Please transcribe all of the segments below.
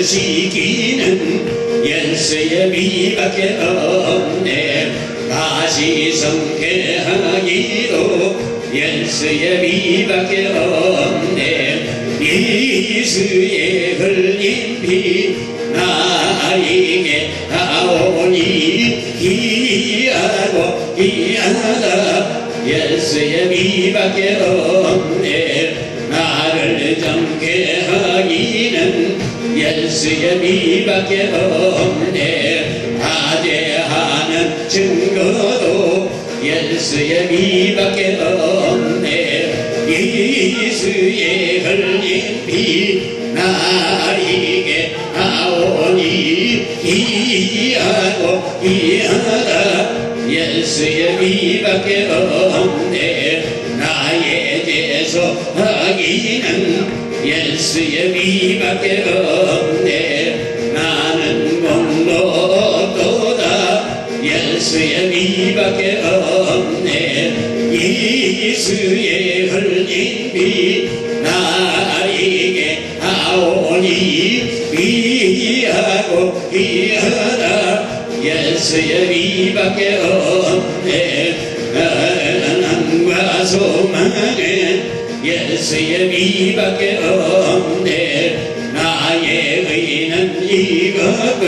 지키는 열쇠의 미밖에 없네. 다시 성쾌하기도 열쇠의 미밖에 없네. 예수의 흘린 피 나에게 하오니 기이하고 기이하다. 열쇠의 미밖에 없네. 나를 정케 하기는 열쇠의 미밖에 없네. 다재하는 증거도 열쇠의 미밖에 없네. 예수의 흘린 피 나에게 하오니 기이하고 기이하다. 열쇠의 미밖에 없네. 나의 대소하기는 열쇠의 미밖에 없네. 나는 공로 없도다. 열쇠의 미밖에 없네. 예수의 흘린 피 나에게 하오니 기이하고 기이하다. 열쇠의 미밖에 없네. 나는과 소망은 열쇠의 미밖에 없네. 나의 의는 이것은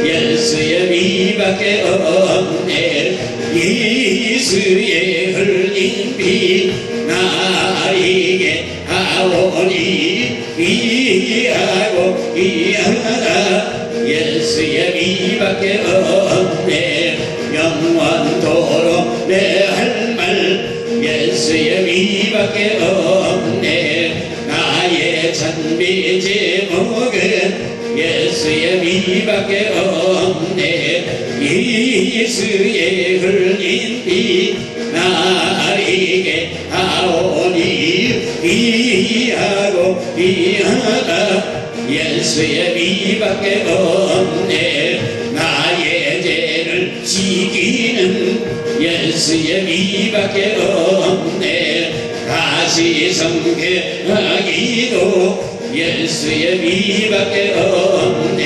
열쇠의 미밖에 없네. 예수의 흘린 피 나에게 하오니 기이하고 기이하다. 열쇠의 미밖에 없네. 영원토록 내 할 말 열쇠의 미밖에 없네. 나의 찬미 제목은 열쇠의 미밖에 없네. 예수의 흘린 피 나에게 하오니 기이하고 기이하다. 열쇠의 미밖에 없네. 나의 죄를 지키는 열쇠의 미밖에 없네. 다시 성쾌하기도 열쇠의 미밖에 없네.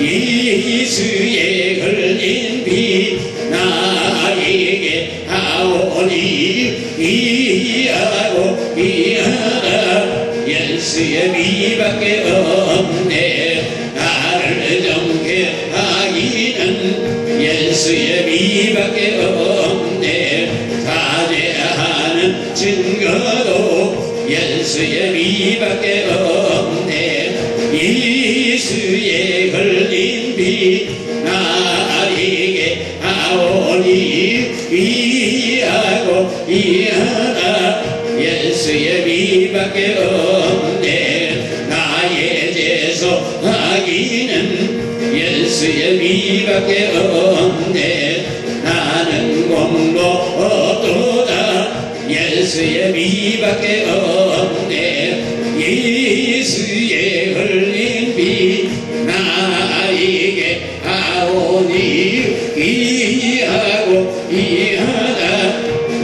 예수의 흘린 피 나에게 하오니 기이하고 기이하다. 열쇠의 미밖에 없네. 나를 정케 하기는 열쇠의 미밖에 없네. 자제하는 증거도 열쇠의 미밖에 없네. 예수의 흘린 피 나에게 하오니 기이하고 기이하다. 열쇠의 미밖에 없네. 나의 제소하기는 열쇠의 미밖에 없네. 나는 공로 없도다. 열쇠의 미밖에 없네. 예수의 흘린 피 나에게 하오니 기이하고 기이하다.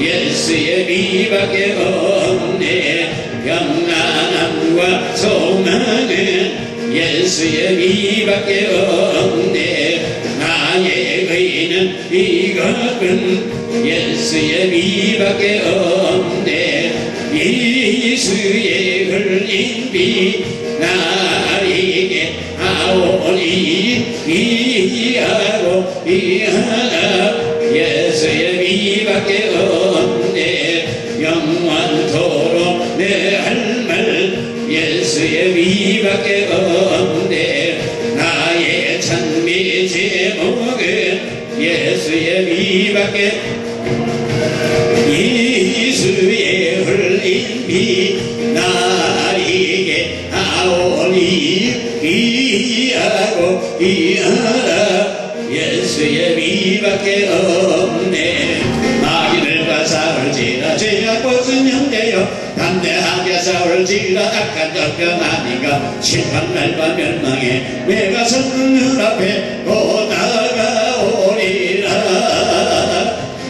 열쇠의 미밖에 없네. 평안함과 소망은 열쇠의 미밖에 없네. 나의 의는 이것은 열쇠의 미밖에 없네. 예수의 흘린 피 나에게 하오니 기이하고 기이하다. 열쇠의 미밖에 없네. 영원토록 내 할 말 열쇠의 미밖에 없네. 나의 찬미 제목은 예수의 미밖에. 예수의 흘린 피 나에게 하오니 기이하고 기이하다. 예수의 미밖에 없네. 마귀들과 싸울지라 죄악 벗은 형제여 담대하게 싸울지라 악한 적병하니까 심판 날과 멸망에 내가 섰는 앞에 곧 나아가오리라.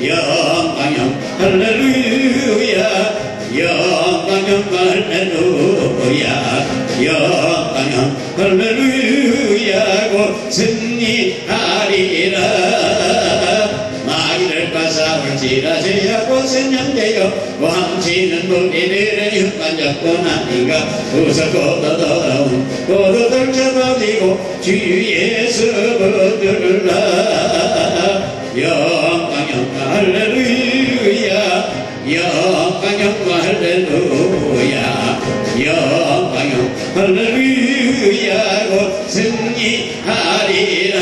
영광영 할렐루야. 영광영 할렐루야. 영광영 할렐루야. 승리하리라. 마귀들과 싸울지라 제하고 선양되어 왕치는 무리들의 흉만 나니가 무섭고 더더러운 고도들 쳐버리고 주 예수 붙들라. 영광 영광 할렐루야 영광 영광 할렐루야 영광 영광 할렐루야 곧 승리하리라.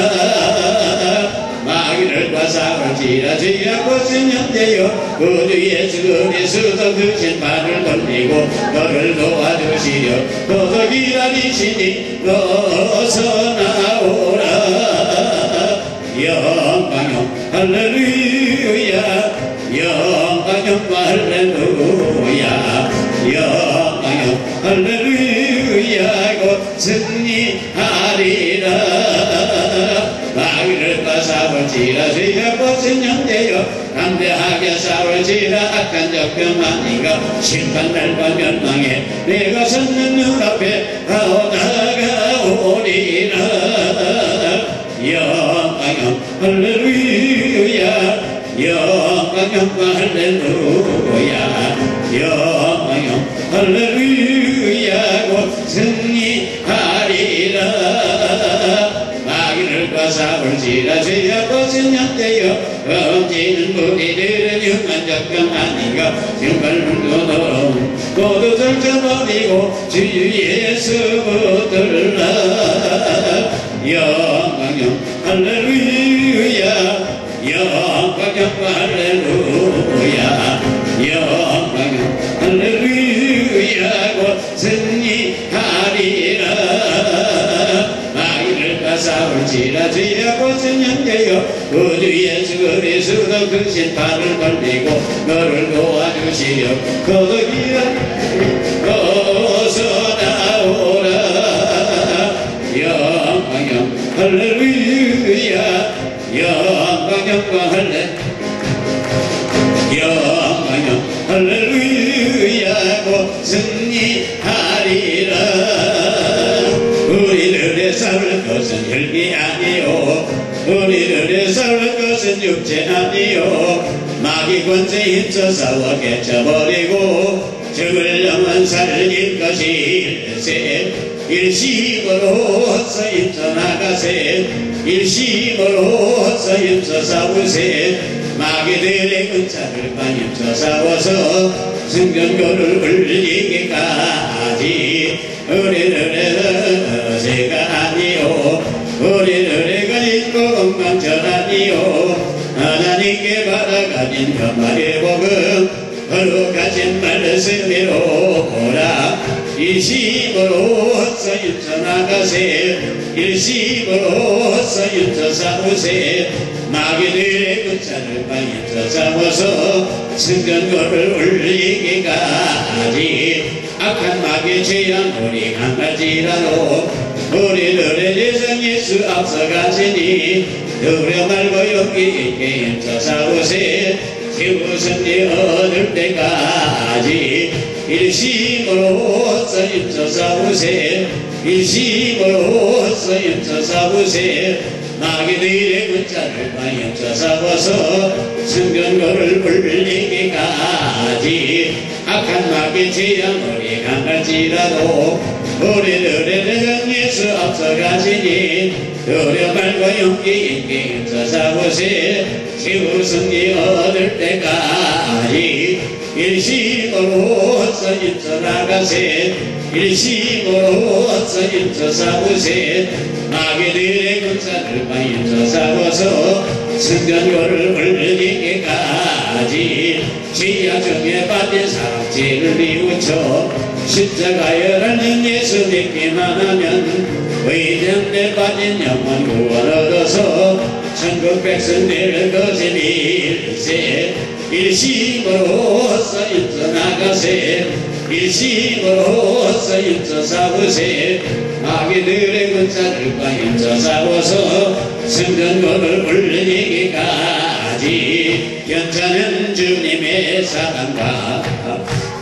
마귀들과 싸울지라 주야고 승천되어 구주 예수 그리스도 크신 발을 돌리고 너를 도와주시려 너도 기다리시니 어서 나오라. 영광 영광 할렐루야 영광 영광 할렐루야 영광 영광 할렐루야 곧 승리하리라. 마귀들과 싸울지라 주야고 승천되어 담대하게 싸울지라 악한 적병만이가 심판날과 멸망에 내가 섰는 눈앞에 다가오리라. 영광 영광 할렐루야 영광 영광 할렐루야 영광 영광 할렐루야 곧 승리하리라. 마귀들과 싸울지라 주야고 승천되어 엄지는 무리들은 흉한 적병하니가 증발문도 더러운 모두들 쳐버리고 주 예수 붙들라. 영광 영광 할렐루야 영광 영광 할렐루야 영광 영광 할렐루야 곧 승리하리라. 마귀들과 싸울지라 주야고 승천되어 구주 예수 그리스도 크신 발을 벌리고 너를 도와주시려 거두기라 어서 나오라. 영광 영광 할렐루야 영광 영광 할렐루야 곧 승리하리라. 우리들의 싸울 것은 혈기 아니요 우리들의 싸울 것은 육체 아니요 마귀 권세 힘써 싸워 깨쳐버리고 죽을 영혼 살릴 것일세. 일심으로서 힘써 나가세 일심으로서 힘써 싸우세. 마귀들의 군사를 힘써 싸워서 승전거를 울리기까지 우리들의 새가 아니요 우리들의 가진 복음만전 아니요 하나님께 받아가진 현말의 복음 거룩하신 말씀으로 오라. 일심으로서 힘써 나가세 일심으로서 힘써 싸우세. 마귀들의 군사를 힘써 싸워서 승전거를 울리기까지 악한 마귀 죄악 우리 강할지라도 우리들의 예성 예수 앞서가시니 두려 말고 용기 있게 힘써 싸우세. 최후 승리 얻을 때까지 일심으로서 힘써 싸우세 일심으로서 힘써 싸우세. 마귀들의 군자를 힘써 싸워서 승전거를 울리기까지 악한 마귀 죄악 우리 강할지라도 우리들의 대전 예수 앞서가시니 두려 말고 용기 있게 힘써 싸우세. 최후 승리 얻을 때까지 일심으로서 힘써 나가세 일심으로서 힘써 싸우세. 마귀들의 군사를 힘써 싸워서 승전거를 울리기까지 지하 중에 빠진 사람 죄를 비우쳐 십자가에 예수 믿기만 하면 의정에 빠진 영혼 구원 얻어서 천국 백성들 거짓일세. 일심으로서 힘써 나가세 일심으로서 힘써 싸우세. 마귀들의 군사들과 힘써 싸워서 승전거를 울리기까지 괜찮은 주님의 사랑과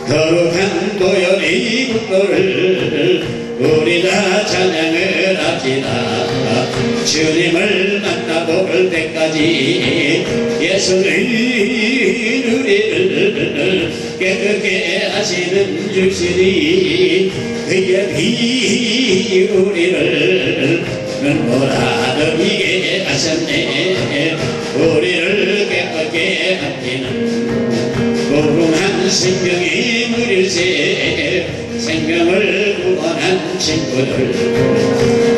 거룩한 도열의 국도를 우리 다 찬양을 합시다. 주님을 만나볼 때까지 예수의 우리를 깨끗게 하시는 주시니 그의 피 우리를 눈보라도 이게 하셨네. 우리를 깨끗게 하시는 고분한 생명이 무릴세 생명을 구원한 친구들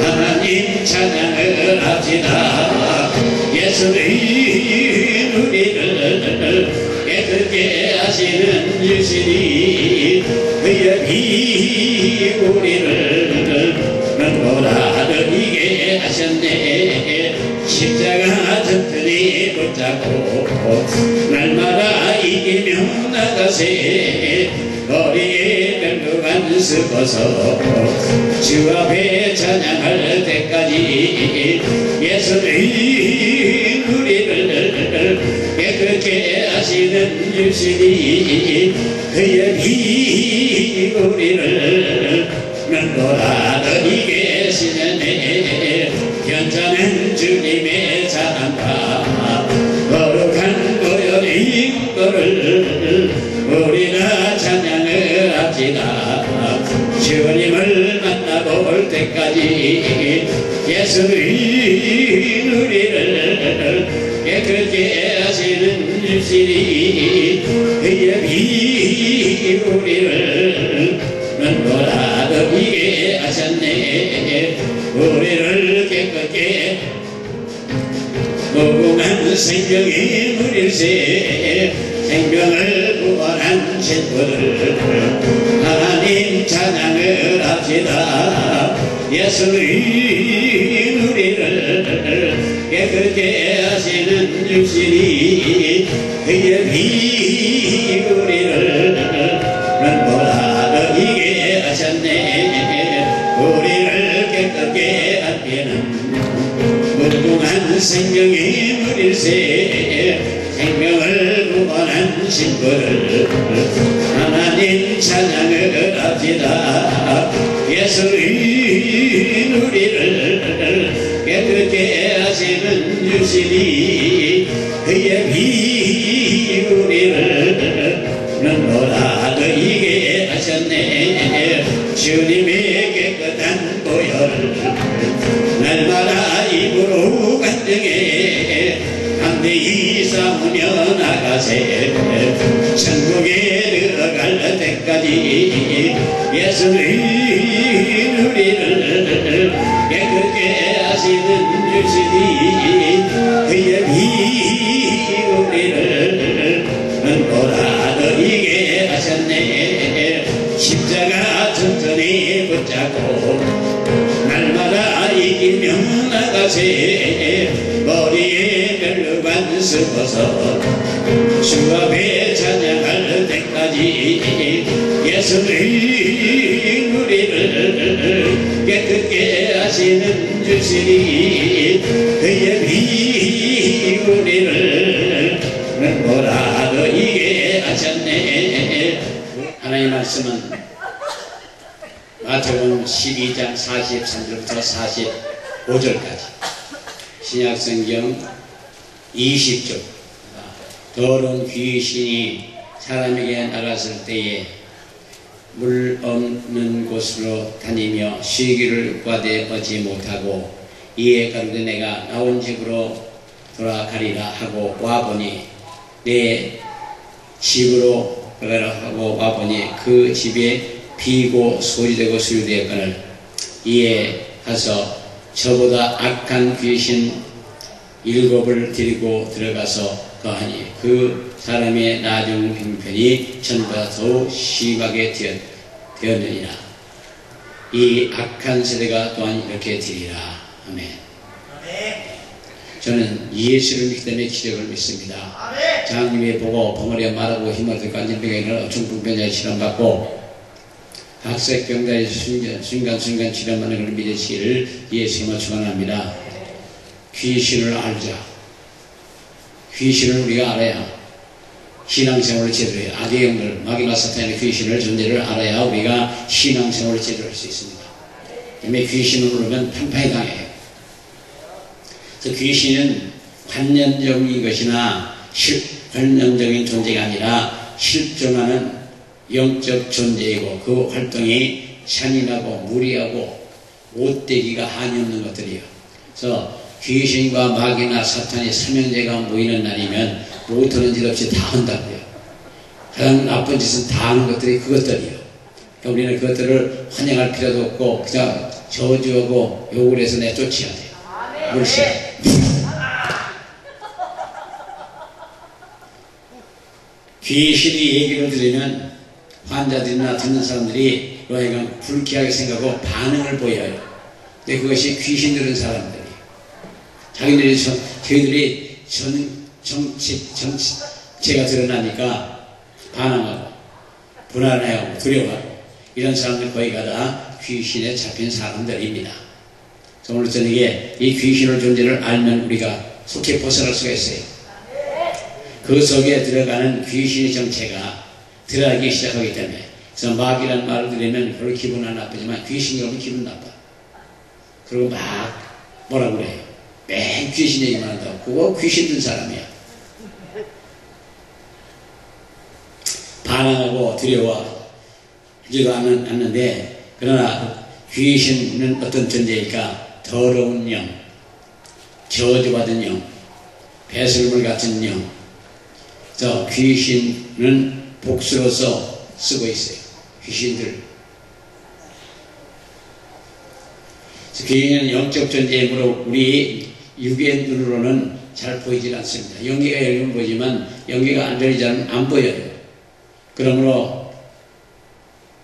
하나님 찬양을 합시다. 예수의 우리를 깨끗게 하시는 주시니 그의 피 우리를 눈보라도 이게 하셨네. 십자가 튼튼히 붙잡고 날마다 이기며 나가세. 머리에 벨루간 쓰고서 주 앞에 찬양할 때까지 예수의 우리를 깨끗게 하시는 주시니 그의 피 우리를 눈보라도 이게 하시네. 괜찮은 주님의 사랑과 거룩한 보혈의 거를 우리가 찬양을 합시다. 주님을 만나볼 때까지 예수의 우리를 깨끗게 하시는 주시니 그의 피 우리를 눈보라도 이게 하셨네. 우리를 깨끗게 무궁한 생명이 무릴세 생명을 구원한 친구들 하나님 찬양을 합시다. 예수의 우리를 깨끗게 하시는 주시니 그의 피 우리를 눈보라도 이게 하셨네. 우리를 깨끗게 하시는 무궁한 생명이 무릴세 생명을 구원한 친구를 하나님 찬양을 합시다. 예수의 우리를 깨끗게 하시는 주시니 그의 피 우리를 눈보라도 이게 하셨네. 주님의 깨끗한 보혈 날마다 입으로 간증해 담대히 싸우며 나가세. 천국에 들어갈 때까지 예수의 우리를 깨끗게 하시는 주시니 그의 피 우리를 눈보라도 이게 하셨네. 십자가 튼튼히 붙잡고 날마다 이기며 나가세. 머리에 벨루간 쓰고서 주 앞에 찬양할 때까지 예수의 우리를 깨끗게 하시는 주시니 그의 피 우리를 눈보라도 이게 하셨네. 하나님의 말씀은 마태복음 12장 43절부터 45절까지 신약성경 20절 더러운 귀신이 사람에게 나갔을 때에 물 없는 곳으로 다니며 쉬기를 구하되 얻지 못하고 이에 가로되 내가 나온 집으로 돌아가리라 하고 와보니 내 집으로 가라 하고 와보니 그 집에 비고 소리되고 수리되었거늘 이에 가서 저보다 악한 귀신 7을 데리고 들어가서 거하니 그 사람의 나중 형편이 전보다 더욱 심하게 되었느니라. 이 악한 세대가 또한 이렇게 되리라. 아멘. 저는 예수를 믿기 때문에 기적을 믿습니다. 장님이 보고 벙어리가 말하고 힘을 듣고 안전병에 일어나 중풍병자의 치료받고 박색병자의 순간순간 치료받는 걸 믿으시기를 예수님을 축원합니다. 귀신을 알자. 귀신을 우리가 알아야 신앙생활을 제대로 해요. 악의 영들, 마귀나 사탄의 귀신을 존재를 알아야 우리가 신앙생활을 제대로 할 수 있습니다. 그다음에 귀신을 부르면 판판이 당해요. 그래서 귀신은 관념적인 것이나 관념적인 존재가 아니라 실존하는 영적 존재이고 그 활동이 잔인하고 무리하고 못되기가 한이 없는 것들이에요. 그래서 귀신과 마귀나 사탄이 삼형제가 모이는 날이면 못하는 짓 없이 다 한다고요. 가장 나쁜 짓은 다 하는 것들이 그것들이에요. 그러니까 우리는 그것들을 환영할 필요도 없고 그냥 저주하고 욕을 해서 내쫓아야 돼요. 물세. 귀신이 얘기를 들으면 환자들이나 듣는 사람들이 그러니까 불쾌하게 생각하고 반응을 보여요. 근데 그것이 귀신 들은 사람들이 저희들이 정체가 드러나니까 반항하고 불안해하고 두려워하고 이런 사람들 거의가 다 귀신에 잡힌 사람들입니다. 그래서 오늘 저녁에 이 귀신의 존재를 알면 우리가 속히 벗어날 수가 있어요. 그 속에 들어가는 귀신의 정체가 드러나기 시작하기 때문에 그래서 마귀라는 말을 들으면 별로 기분 안 나쁘지만 귀신이 오면 기분 나빠. 그리고 막 뭐라고 그래요. 맨 귀신 얘기만 한다고. 그거 귀신 든 사람이야. 반항하고 두려워하지도 않는데 그러나 귀신은 어떤 존재일까? 더러운 영, 저주받은 영, 배설물 같은 영. 저 귀신은 복수로서 쓰고 있어요. 귀신들. 귀신은 영적 존재이므로 우리 육의 눈으로는 잘 보이질 않습니다. 연기가 열리면 보이지만 연기가 안 열리지 않으면 안 보여요. 그러므로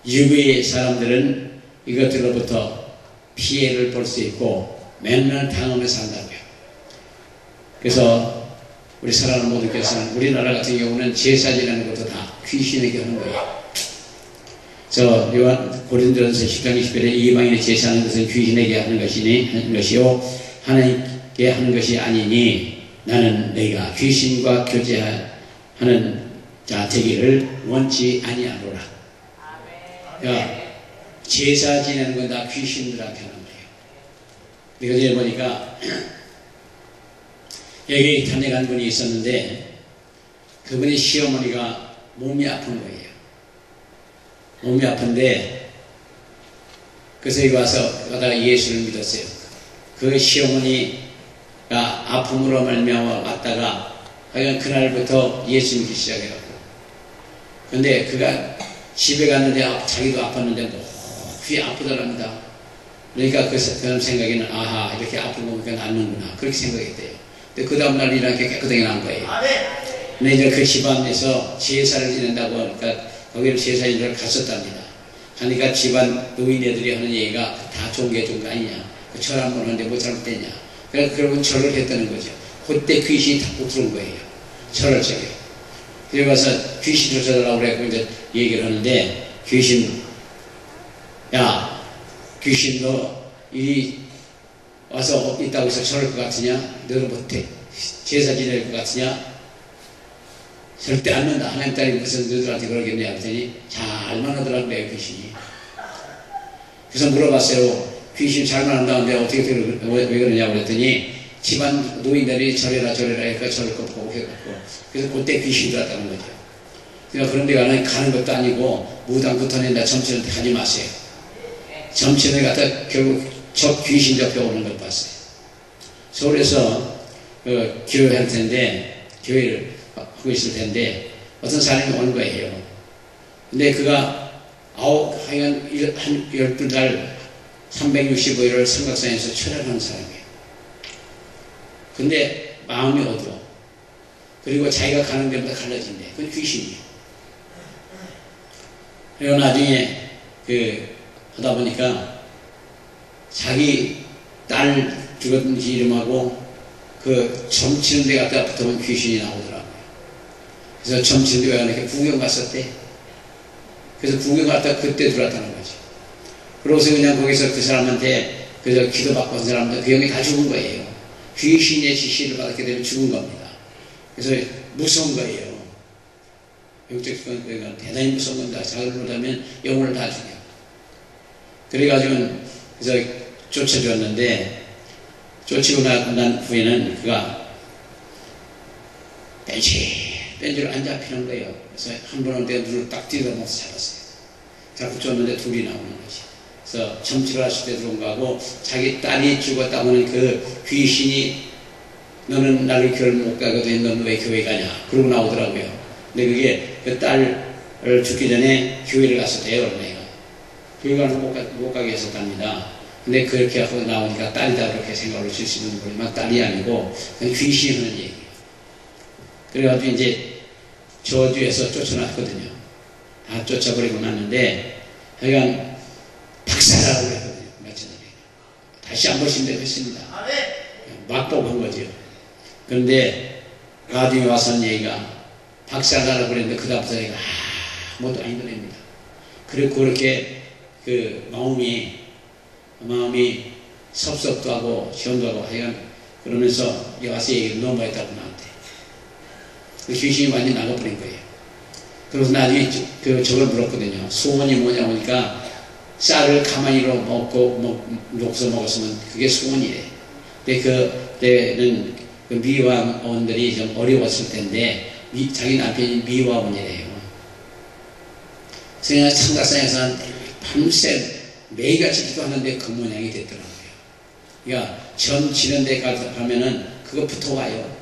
육의 사람들은 이것들로부터 피해를 볼 수 있고 맨날 당하면서 산다고요. 그래서 우리 사랑하는 모두께서는 우리나라 같은 경우는 제사 지내는 것도 다 귀신에게 하는 거예요. 저 고린도전서 10장 20절에 이방인의 제사하는 것은 귀신에게 하는 것이요 하나님께 하는 것이 아니니 나는 내가 귀신과 교제하는 자 되기를 원치 아니하노라. 그러니까 제사 지내는 건 다 귀신들한테 하는 거예요. 그래서 이제 보니까 여기 탄핵한 분이 있었는데 그분의 시어머니가 몸이 아픈 거예요. 몸이 아픈데 그래서 여기 와서 가다가 예수를 믿었어요. 그 시어머니가 아픔으로 말미암아 왔다가 하여간 그날부터 예수 믿기 시작해갖고 근데 그가 집에 갔는데 자기도 아팠는데 몹시 아프더랍니다. 그러니까 그 사람 생각에는 아하 이렇게 아픈 거 보니까 낫는구나 그렇게 생각했대요. 근데 그 다음날 이렇게 깨끗하게 난 거예요. 근데 이제 그 집안에서 제사를 지낸다고 하니까 거기를 제사인을 갔었답니다. 하니까 집안 노인네들이 하는 얘기가 다 좋은 게 좋은 거 아니냐. 그 절 한 번 하는데 뭐 잘못됐냐. 그러면 절을 했다는 거죠. 그때 귀신이 다 들어온 거예요. 절을 저게요. 그래 가서 귀신 쫓아달라고 그래서 이제 얘기를 하는데 귀신 야 귀신 너 이 와서 있다고 해서 절할 것 같으냐? 너는 못해. 제사 지낼 것 같으냐? 절대 안 는다. 하나님 딸이 무슨 너희들한테 그러겠냐 했더니 잘만 하더라고 그래요 귀신이. 그래서 물어봤어요. 귀신 잘만 한다는데 어떻게 왜 그러냐고 그랬더니 집안 노인들이 절해라 하니까 절을 꺾고 해갖고 그래서 그때 귀신이 들어왔다는 거죠. 그러니까 그런 데 가는 것도 아니고 무당 붙어낸다 점치는데 가지 마세요. 점치는 갖다 결국 저 귀신 잡혀오는 걸 봤어요. 서울에서 교회 할 텐데 교회를 하고 있을 텐데 어떤 사람이 온 거예요. 근데 그가 하여간 한 12달 365일을 삼각산에서 철학하는 사람이에요. 근데 마음이 어두워. 그리고 자기가 가는 데보다 갈라진대. 그건 귀신이에요. 그리고 나중에 하다 보니까 자기 딸 죽었는지 이름하고 그 점치는 데 갖다 붙으면 귀신이 나오더라고요. 그래서 점치는 데 가서 구경 갔었대. 그래서 구경 갔다 그때 들어왔다는 거죠. 그러고서 그냥 거기서 그 사람한테 그저 기도받고 한 사람들 그 형이 다 죽은 거예요. 귀신의 지시를 받았기 때문에 죽은 겁니다. 그래서 무서운 거예요. 영적 대단히 무서운 겁니다. 자기를 못하면 영혼을 다 죽여. 그래가지고 그래서 쫓아줬는데 쫓기고 난 후에는 그가 벤치로 안 잡히는 거예요. 그래서 한 번은 내 눈을 딱 띄어먹어서 잡았어요. 자꾸 쫓는데 둘이 나오는 거지. 그래서 점치를 하실 때 들어온 거하고 자기 딸이 죽었다고는 그 귀신이 너는 나를 교회를 못 가거든 너는 왜 교회 가냐 그러고 나오더라고요. 근데 그게 그 딸을 죽기 전에 교회를 갔었대요. 그러네요. 교회 가서 못 가게 했었답니다. 근데 그렇게 하고 나오니까 딸이다 그렇게 생각을 하실 수 있는 거지만 딸이 아니고 귀신이 하는 얘기예요. 그래가지고 이제 저주에서 쫓아났거든요. 다 쫓아버리고 났는데 하여간 박살나라고 그랬거든요. 며칠 전에 다시 한 번씩 했습니다. 막복한 거죠. 그런데 라디오에 와서 얘기가 박살나라고 그랬는데 그다음부터 얘가 아무것도 아닌 거랍니다. 그리고 그렇게 그 마음이 섭섭도 하고 시원도 하고 하여간 그러면서 와서 얘기를 너무 했다고 나한테 그 귀신이 완전히 나가버린 거예요. 그래서 나중에 저걸 물었거든요. 소원이 뭐냐고 하니까 쌀을 가만히로 녹서 먹었으면 그게 소원이래. 근데 그때는 그 미화원들이 좀 어려웠을 텐데 자기 남편이 미화원이래요. 그래서 청가산에서 밤새 매일같이 기도하는데 그 모양이 됐더라고요. 그러니까 점 치는 데 가면은 그것부터 와요.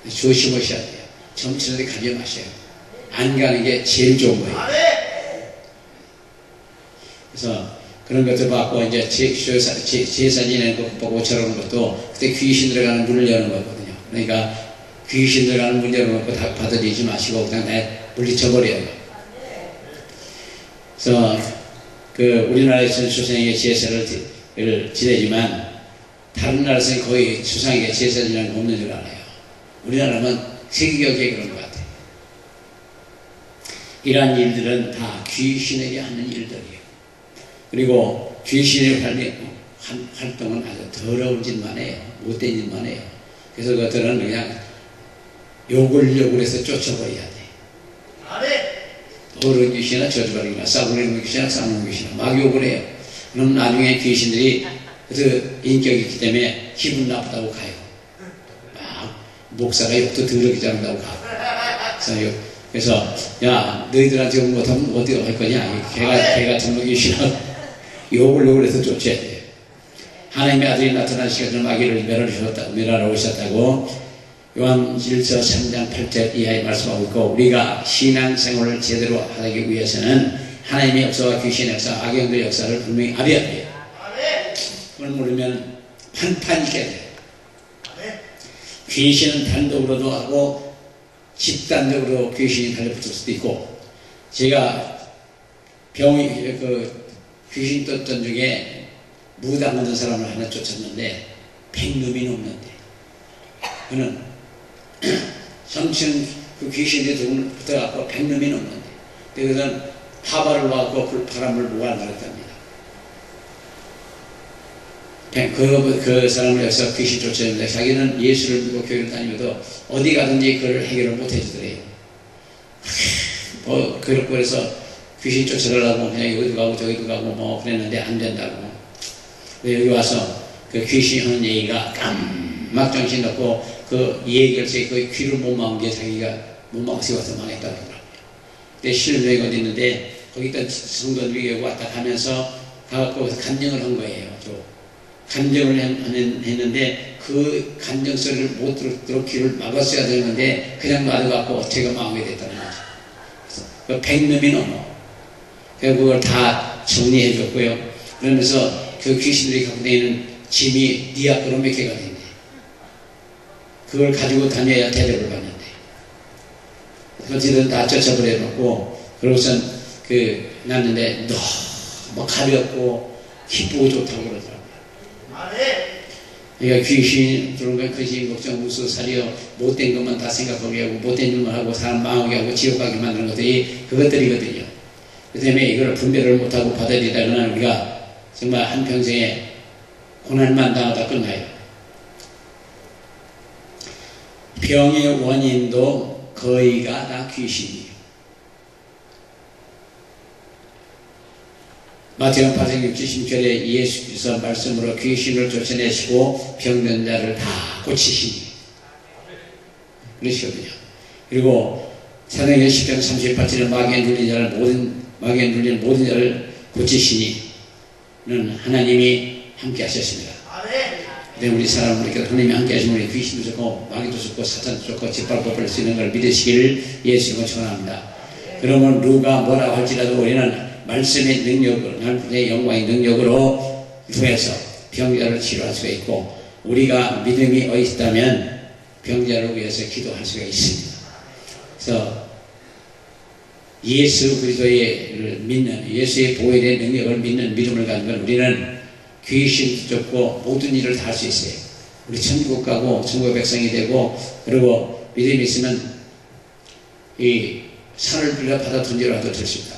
조심하셔야 돼요. 점 치는 데 가지 마셔요. 안 가는 게 제일 좋은 거예요. 그래서 그런 것들 받고 이제 제사 지내는 것 보고 저러는 것도 그때 귀신 들어가는 문을 여는 거거든요. 그러니까 귀신 들어가는 문 열어놓고 다 받아들이지 마시고 그냥 물리쳐버려요. 그래서 우리나라에서는 수상에게 제사를 지내지만 다른 나라에서는 거의 수상에게 제사 지내는 거 없는 줄 알아요. 우리나라는 세계적인 그런 것 같아요. 이러한 일들은 다 귀신에게 하는 일들이에요. 그리고 귀신의 활동은 아주 더러운 짓만 해요. 못된 짓만 해요. 그래서 그것들은 그냥 욕을 해서 쫓아버려야 돼. 더러운 귀신이나 저주받기나 싸구려는 귀신이나 싸우는 귀신이나 막 욕을 해요. 그럼 나중에 귀신들이 그 인격이 있기 때문에 기분 나쁘다고 가요. 막 목사가 욕도 더럽게 잘한다고 가요. 그래서 야 너희들한테 욕 못하면 어떻게 할 거냐. 개 같은 놈 귀신은 욕을 해서 쫓아야 돼요. 하나님의 아들이 나타난 시간을 마귀를 멸하러 오셨다고 요한일서 3장 8절 이하에 말씀하고 있고 우리가 신앙생활을 제대로 하기 위해서는 하나님의 역사와 귀신의 역사, 악영들의 역사를 분명히 알아야 돼요. 그걸 모르면 판판이 깨야 돼요. 귀신은 단독으로도 하고 집단적으로 귀신이 달려붙을 수도 있고 제가 귀신 떴던 중에 무당 하는 사람을 하나 쫓았는데 100놈이 넘는데 그는 정치는 그 귀신이 붙어갖고 100놈이 넘는데 그것은 하바를 와갖고 바람을 모아내렸답니다. 그 사람을 여기서 귀신 쫓았는데 자기는 예수를 믿고 교회를 다니면서 어디 가든지 그걸 해결을 못 해주더래요. 그렇고 그래서 귀신 쫓아달라고 그냥 여기도 가고 저기도 가고 뭐 그랬는데 안 된다고. 여기 와서 그 귀신 하는 얘기가 깜막 정신 넣고 그 얘기할때 그 귀를 못 막은 게 자기가 못 막아서 와서 망했다고 그러더라고요. 근데 실내가 어디 있는데 거기다 성도들이 왔다 가면서 가갖고 간증을 한 거예요. 간증을 했는데 그 간증 소리를 못 들었도록 귀를 막았어야 되는데 그냥 놔둬갖고 제가 망하게 됐다는 거죠. 그래서 100놈이 넘어. 그래서 그걸 다 정리해 줬고요. 그러면서 그 귀신들이 갖고 다니는 짐이 네 앞으로 몇 개가 됐네. 그걸 가지고 다녀야 대접을 받는데. 어쨌든 다 쫓아버려 놓고, 그러고선 났는데 너무 가볍고 기쁘고 좋다고 그러더라고요. 그러니까 귀신, 그런 거, 거짓, 걱정, 무수, 살이여, 못된 것만 다 생각하게 하고, 못된 일만 하고, 사람 망하게 하고, 지옥 가게 만드는 것들이 그것들이거든요. 그 때문에 이걸 분별을 못하고 받아들이다가 우리가 정말 한평생에 고난만 당하다 끝나요. 병의 원인도 거의가 다 귀신이에요. 마태복음 8장 60절에 예수께서 말씀으로 귀신을 쫓아내시고 병든 자를 다 고치시니 그러시거든요. 그리고 사도행전 10장 38절에 마귀에 눌린 자를 모든 자를 고치시니는 하나님이 함께 하셨습니다. 근데 우리 사람들께 하나님이 함께 하시면 우리 귀신도 좋고 마귀도 좋고 사탄도 좋고 짓밟고 버릴 수 있는 걸 믿으시기를 예수님은 축원합니다. 그러면 누가 뭐라고 할지라도 우리는 말씀의 능력으로, 하나님의 영광의 능력으로 통해서 병자를 치료할 수가 있고, 우리가 믿음이 있다면 병자를 위해서 기도할 수가 있습니다. 그래서 예수 그리스도를 믿는, 예수의 보혈의 능력을 믿는 믿음을 가진 건 우리는 귀신도 쫓고 모든 일을 다 할 수 있어요. 우리 천국 가고 천국 백성이 되고, 그리고 믿음이 있으면 이 산을 빌려 바다 던지라도 될 수 있다.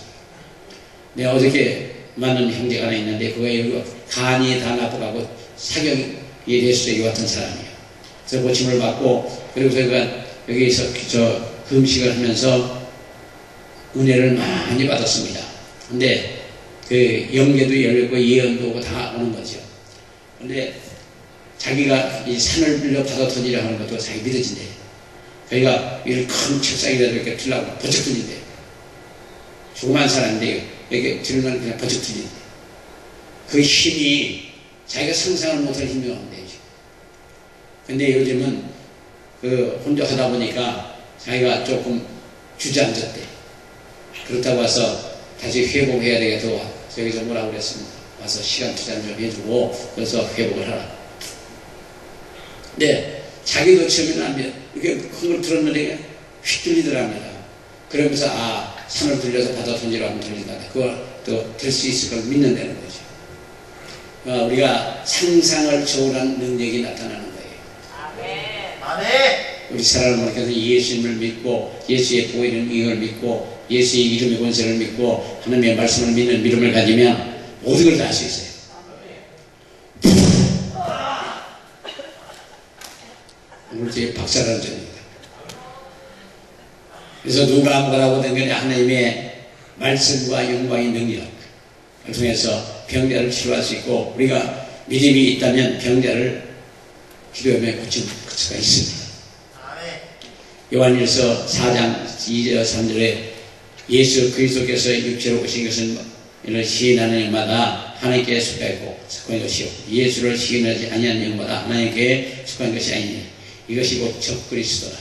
내가 어저께 만난 형제가 하나 있는데 그거 간이 다 나빠가고 사경이 됐어요. 같은 사람이에요. 그래서 고침을 받고, 그리고 제가 여기서 금식을 하면서 은혜를 많이 받았습니다. 근데 그 영계도 열렸고 예언도 오고 다 오는 거죠. 근데 자기가 이 산을 빌려 바다 던지려 하는 것도 자기 믿어진대요. 자기가 이런 큰 책상에다 이렇게 들라고 버쩍 들린대요. 조그만 사람인데 이렇게 들면 그냥 버쩍 들린대요. 그 힘이 자기가 상상을 못할 힘이 없는데. 근데 요즘은 그 혼자 하다 보니까 자기가 조금 주저앉았대. 그렇다고 해서 다시 회복해야 되겠다고 저기서 뭐라고 그랬습니다. 와서 시간 투자 좀 해주고 그래서 회복을 하라. 근데 자기도 처음에는 안 돼요. 이렇게 큰 걸 들었는데 휙 들리더랍니다. 그러면서 산을 들려서 바다 던지라고 들린다. 그걸 또 될 수 있을 걸 믿는다는 거죠. 우리가 상상을 초월한 능력이 나타나는 거예요. 아멘. 우리 사람을 통해서 예수님을 믿고 예수의 보혈의 능력을 믿고 예수의 이름의 권세를 믿고 하나님의 말씀을 믿는 믿음을 가지면 모든 걸 다 할 수 있어요. 오늘 제 박사라는 점입니다. 그래서 누가 뭐라고 된 거냐, 하나님의 말씀과 영광의 능력을 통해서 병자를 치료할 수 있고, 우리가 믿음이 있다면 병자를 기도하며 고칠 수가 있습니다. 요한일서 4장 2절 3절에 예수 그리스도께서 육체로 오신 것은 이를 시인하는 영마다 하나님께 속하고 속한 것이요 예수를 시인하지 아니하는 영마다 하나님께 속한 것이 아니니 이것이 곧 적그리스도라.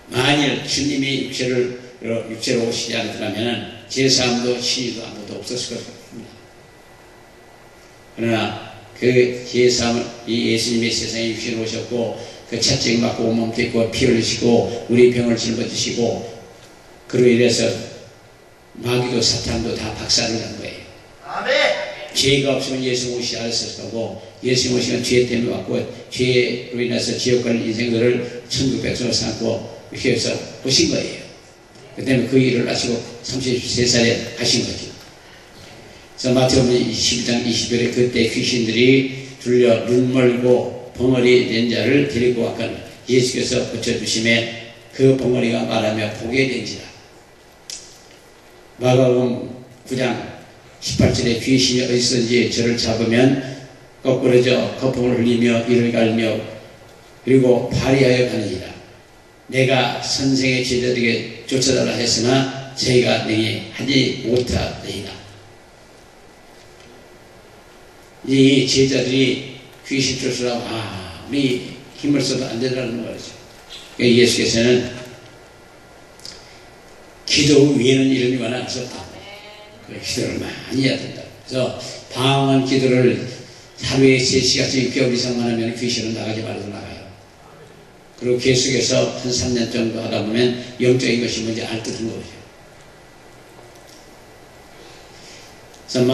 만일 주님이 육체로 오시지 않았더라면 제사함도 신의도 아무도 없었을 것입니다. 그러나 그 제사함을 이 예수님이 세상에 육체로 오셨고 그 채찍 맞고 온몸 찢고 피 흘리시고 우리 병을 짊어지시고 그로 인해서 마귀도 사탄도 다 박살을 난 거예요. 아멘. 죄가 없으면 예수 오시지 않았을 거고 예수 오시면 죄 때문에 왔고 죄로 인해서 지옥 갈 인생들을 천국 백성으로 삼고 이렇게 해서 오신 거예요. 그 때문에 그 일을 하시고 33살에 하신 거죠. 그래서 마태복음 21장 20절에 그때 귀신들이 들려 눈 멀고 벙어리 된 자를 데리고 왔거늘 예수께서 고쳐주심에 그 벙어리가 말하며 보게 된지라. 마가복음 9장 18절에 귀신이 어디서든지 저를 잡으면 거꾸러져 거품을 흘리며 이를 갈며 그리고 파리하여 가느니라. 내가 선생의 제자들에게 쫓아달라 했으나 저희가 능히 하지 못하리라. 이 제자들이 귀신 쫓으라고 아무리 힘을 써도 안 된다는 거죠. 그러니까 예수께서는 기도 위에는 이런 이가 없었다. 그 기도를 많이 해야 된다. 그래서 방황한 기도를 하루에 3시간씩 6개월 이상만 하면 귀신은 나가지 말아도 나가요. 그리고 계속해서 한 3년 정도 하다 보면 영적인 것이 뭔지 알 듯한 거죠. 그래서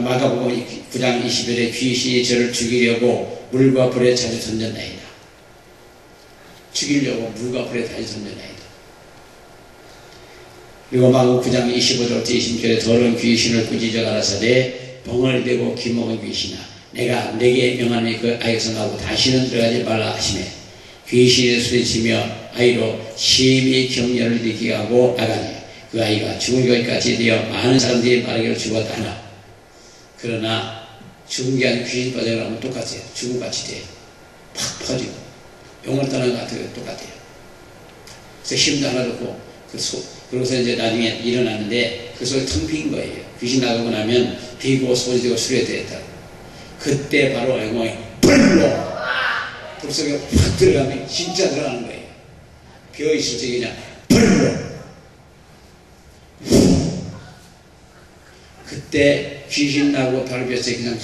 마가복음 9장 20절에 귀신이 저를 죽이려고 물과 불에 자주 던졌나이다. 죽이려고 물과 불에 자주 던졌나이다. 그리고 마가복음 9장 25절부터 26절에 더러운 귀신을 꾸짖어 가라사대 벙어리 되고 기먹은 귀신아 내가 내게 명하니 그 아이에서 나오고 다시는 들어가지 말라 하시매 귀신이 소리치며 아이로 심히 격려를 느끼게 하고 나가니 그 아이가 죽을기까지 되어 많은 사람들이 말하기를 죽었다나 그러나 죽은 게 아니고 귀신 빠져나가면 똑같아요. 죽음같이 돼요. 팍 퍼지고 영을 떠나는 것 같아요. 똑같아요. 그래서 힘도 하나 없고 그러고서 이제 나중에 일어났는데 그 속에 텅 빈 거예요. 귀신 나가고 나면 비고 소리되고 수레되었다고. 그때 바로 영혼이 불로 불 속에 확 들어가면 진짜 들어가는 거예요. 비어있을 때 그냥 불로 그때 귀신 나고 바로 벼서 그냥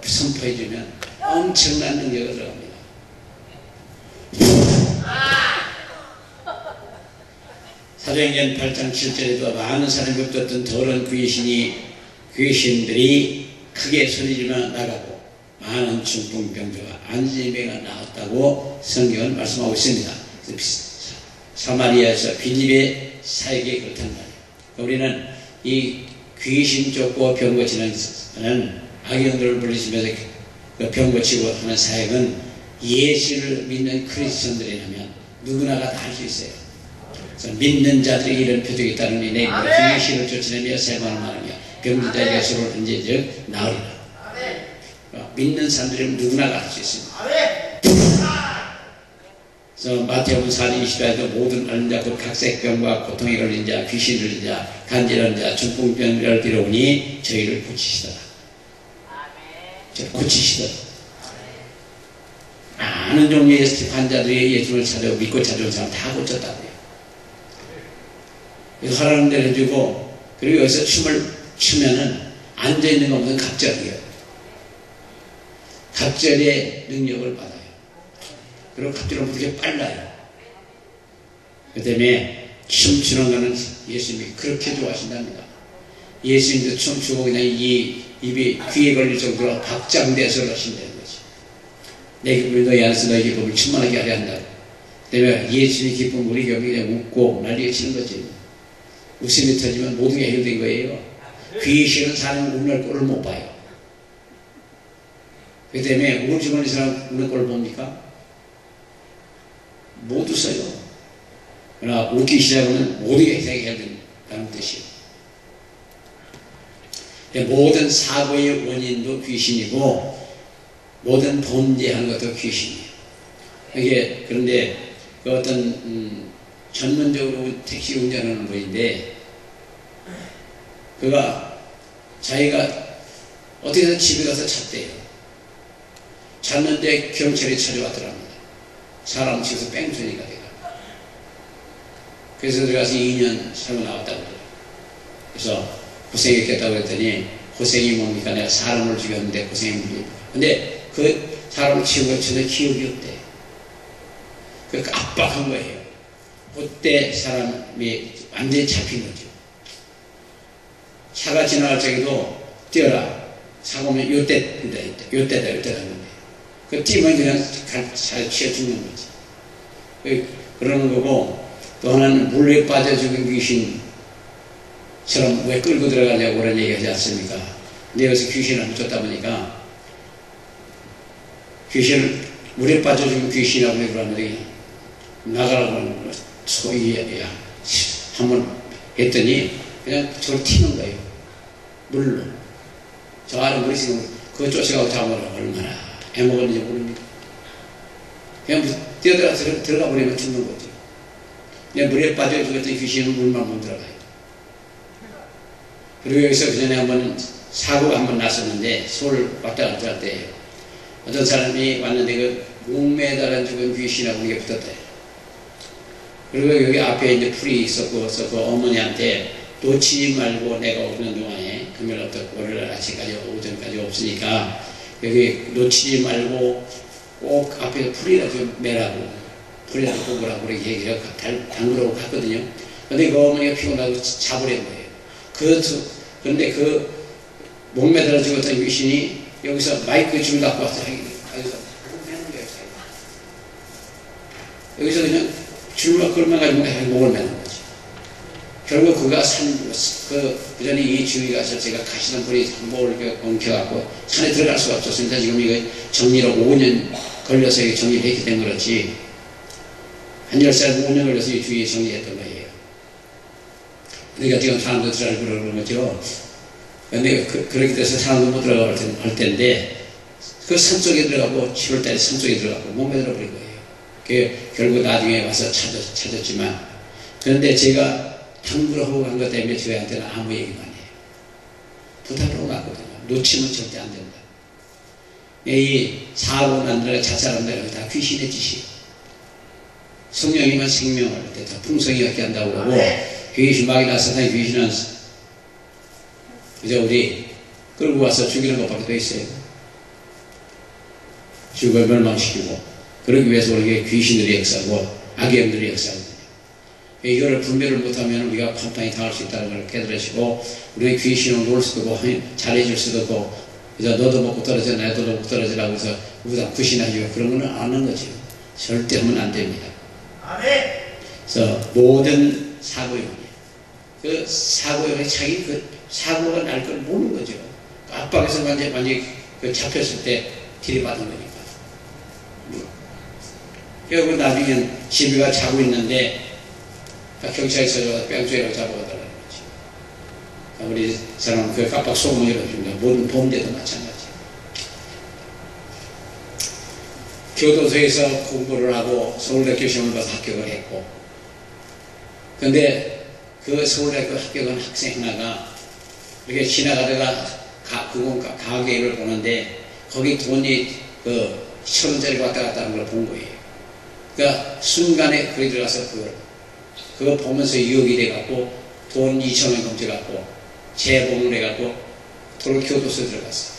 선포해주면 엄청난 능력을 들어갑니다. 사도행전 8장 7절에도 많은 사람이 없었던 더러운 귀신들이 크게 소리지며 나가고 많은 중풍병자가 안진병가 나왔다고 성경은 말씀하고 있습니다. 사마리아에서 빌립의 사역이 그렇단 말이에요. 우리는 이 귀신 쫓고 병 고치는 악영들을 물리치면서 병 고치고 하는 사역은 예수를 믿는 크리스천들이라면 누구나가 다 할 수 있어요. 그래서 믿는 자들이 이런 표적이 있다는 내 귀신을 쫓아내며 세관을 말하며 병든 자에게 예수를 언제적 나으리라. 믿는 사람들은 누구나가 할 수 있습니다. 그래서 마태복음 4장 20절에도 모든 앓는 자 곧 각색병과 고통에 걸린 자 귀신 들린 자 간질한 자 중풍병을 빌어오니 저희를 고치시더라. 고치시더라. 많은 종류의 환자들이 예수를 찾아오고 믿고 찾아온 사람 다 고쳤다고요. 그래서 하라는 대로 해주고 그리고 여기서 춤을 추면은 앉아있는 것보다는 갑절이에요. 갑절의 능력을 받아요. 그리고 갑절은 그렇게 빨라요. 그 때문에 춤추는 것은 예수님이 그렇게 좋아하신답니다. 예수님도 춤추고 그냥 이 입이 귀에 걸릴 정도로 박장대소를 하신다는 거지. 내 기쁨이 너희 안에서 너희 기쁨을 충만하게 하려 한다. 그 때문에 예수님의 기쁨 우리 곁에 그냥 웃고 난리가 치는 거지. 웃음이 터지면 모든 게 해결된 거예요. 귀신은 사람 우는 꼴을 못 봐요. 그 때문에 우리 주변에 사람 우는 꼴을 봅니까? 못 웃어요. 그러나 웃기 시작하면 모든 게 해결된다는 뜻이에요. 모든 사고의 원인도 귀신이고 모든 범죄하는 것도 귀신이에요. 이게 그런데 그 어떤 전문적으로 택시 운전하는 분인데 그가 자기가 어떻게 해서 집에 가서 잤대요. 잤는데 경찰이 찾아왔더랍니다. 사람 치고서 뺑소니가 돼가. 그래서 들어가서 2년 살고 나왔다고 그래요. 그래서 고생했겠다고 했더니 고생이 뭡니까? 내가 사람을 죽였는데 고생이 뭡니까? 근데 그 사람을 치우고 전에 기억이 없대. 그러니까 압박한 거예요. 그때 사람이 완전히 잡힌 거죠. 차가 지나갈 적에도 뛰어라. 사고면 요때다 하는 건데. 그 뛰면 그냥 잘 치어 죽는 거지. 그러는 거고 또 하나는 물에 빠져 죽은 귀신처럼 왜 끌고 들어가냐고 그런 얘기 하지 않습니까? 근데 여기서 귀신을 한번 쫓다 보니까 귀신을 물에 빠져 죽은 귀신이라고 그러는데 나가라고 하는 거 소위야 한번 했더니 그냥 저를 튀는 거예요. 물로. 저 아래 물이 지금 그거 쫓아가고 잡으라 얼마나 애먹었는지 모릅니다. 그냥 뛰어들어가 들어가 버리면 죽는 거죠. 그냥 물에 빠져 죽었던 귀신은 물만 못 들어가요. 그리고 여기서 그 전에 한번 사고가 한번 났었는데 서울 왔다 갔다 할 때 어떤 사람이 왔는데 그 목매달아 죽은 귀신하고 이게 붙었대요. 그리고 여기 앞에 이제 풀이 있었고 그 어머니한테 놓치지 말고 내가 오는 동안에 금요일부터 월요일 아침까지 오전까지 없으니까 여기 놓치지 말고 꼭 앞에 풀이라도 매라고 풀이라도 뽑으라고 그렇게 얘기를 담그라고 갔거든요. 근데 그 어머니가 피곤하고 잡으려는 거예요. 그런데 그 목매달아 죽었던 귀신이 여기서 마이크 줄 갖고 와서 여기서 그냥 줄만 끌만 가지고 목을 매는 거지. 결국 그가 그 전에 이 주위가 제가 가시던 분이 목을 엉켜갖고 산에 들어갈 수가 없었습니다. 지금 이거 정리를 5년 걸려서 이게 정리를 했기 때문에 그렇지. 한 10살 5년 걸려서 이 주위에 정리했던 거예요. 그러니까 지금 사람도 들어가고 그러는 거죠. 근데 그렇게 돼서 사람도 못 들어갈 텐데, 그 산속에 들어가고 7월달에 산속에 들어가고 몸에 들어버린 거예요. 결국 나중에 와서 찾았지만, 그런데 제가 당부를 하고 간 것 때문에 저희한테는 아무 얘기만 해요. 부탁으로 갔거든요. 놓치면 절대 안 된다. 이 사고 난 데가 자살한 데가 다 귀신의 짓이에요. 성령이만 생명을 다 풍성히 갖게 한다고 하고, 귀신 막이나 사탄이 귀신은 그저 우리 끌고 와서 죽이는 것밖에 더 있어요. 죽음을 멸망시키고, 그러기 위해서 우리에게 귀신들이 역사하고 악의 영들이 역사하거든요. 이거를 분별을 못하면 우리가 판단이 당할 수 있다는 걸 깨달으시고, 우리의 귀신을 놓을 수도 없고 잘해줄 수도 없고, 그래서 너도 먹고 떨어져 나도 먹고 떨어지라고 해서 우리가 굿이나지고 그런 거는 안 하는 거죠. 절대 하면 안 됩니다. 그래서 모든 사고용이에요. 그 사고용이 자기 그 사고가 날 걸 모르는 거죠. 압박에서 완전히 잡혔을 때 들이받은 거니까. 결국 나중엔 집이가 자고 있는데 경찰에서 뺑소리라고 잡아가더라는 거지. 우리 사람은 그 깜빡 소문을 해줍니다. 모든 범죄도 마찬가지. 교도소에서 공부를 하고 서울대학교 시험을 봐서 합격을 했고, 근데 그 서울대학교 합격한 학생 하나가 이렇게 지나가다가 가게를 보는데 거기 돈이 1,000원짜리 왔다 갔다 하는 걸 본 거예요. 그러니까 순간에 거기 들어가서 그거 보면서 유혹이 돼갖고 돈 2,000원 넘쳐갖고 재봉을 해갖고 교도소에 들어갔어.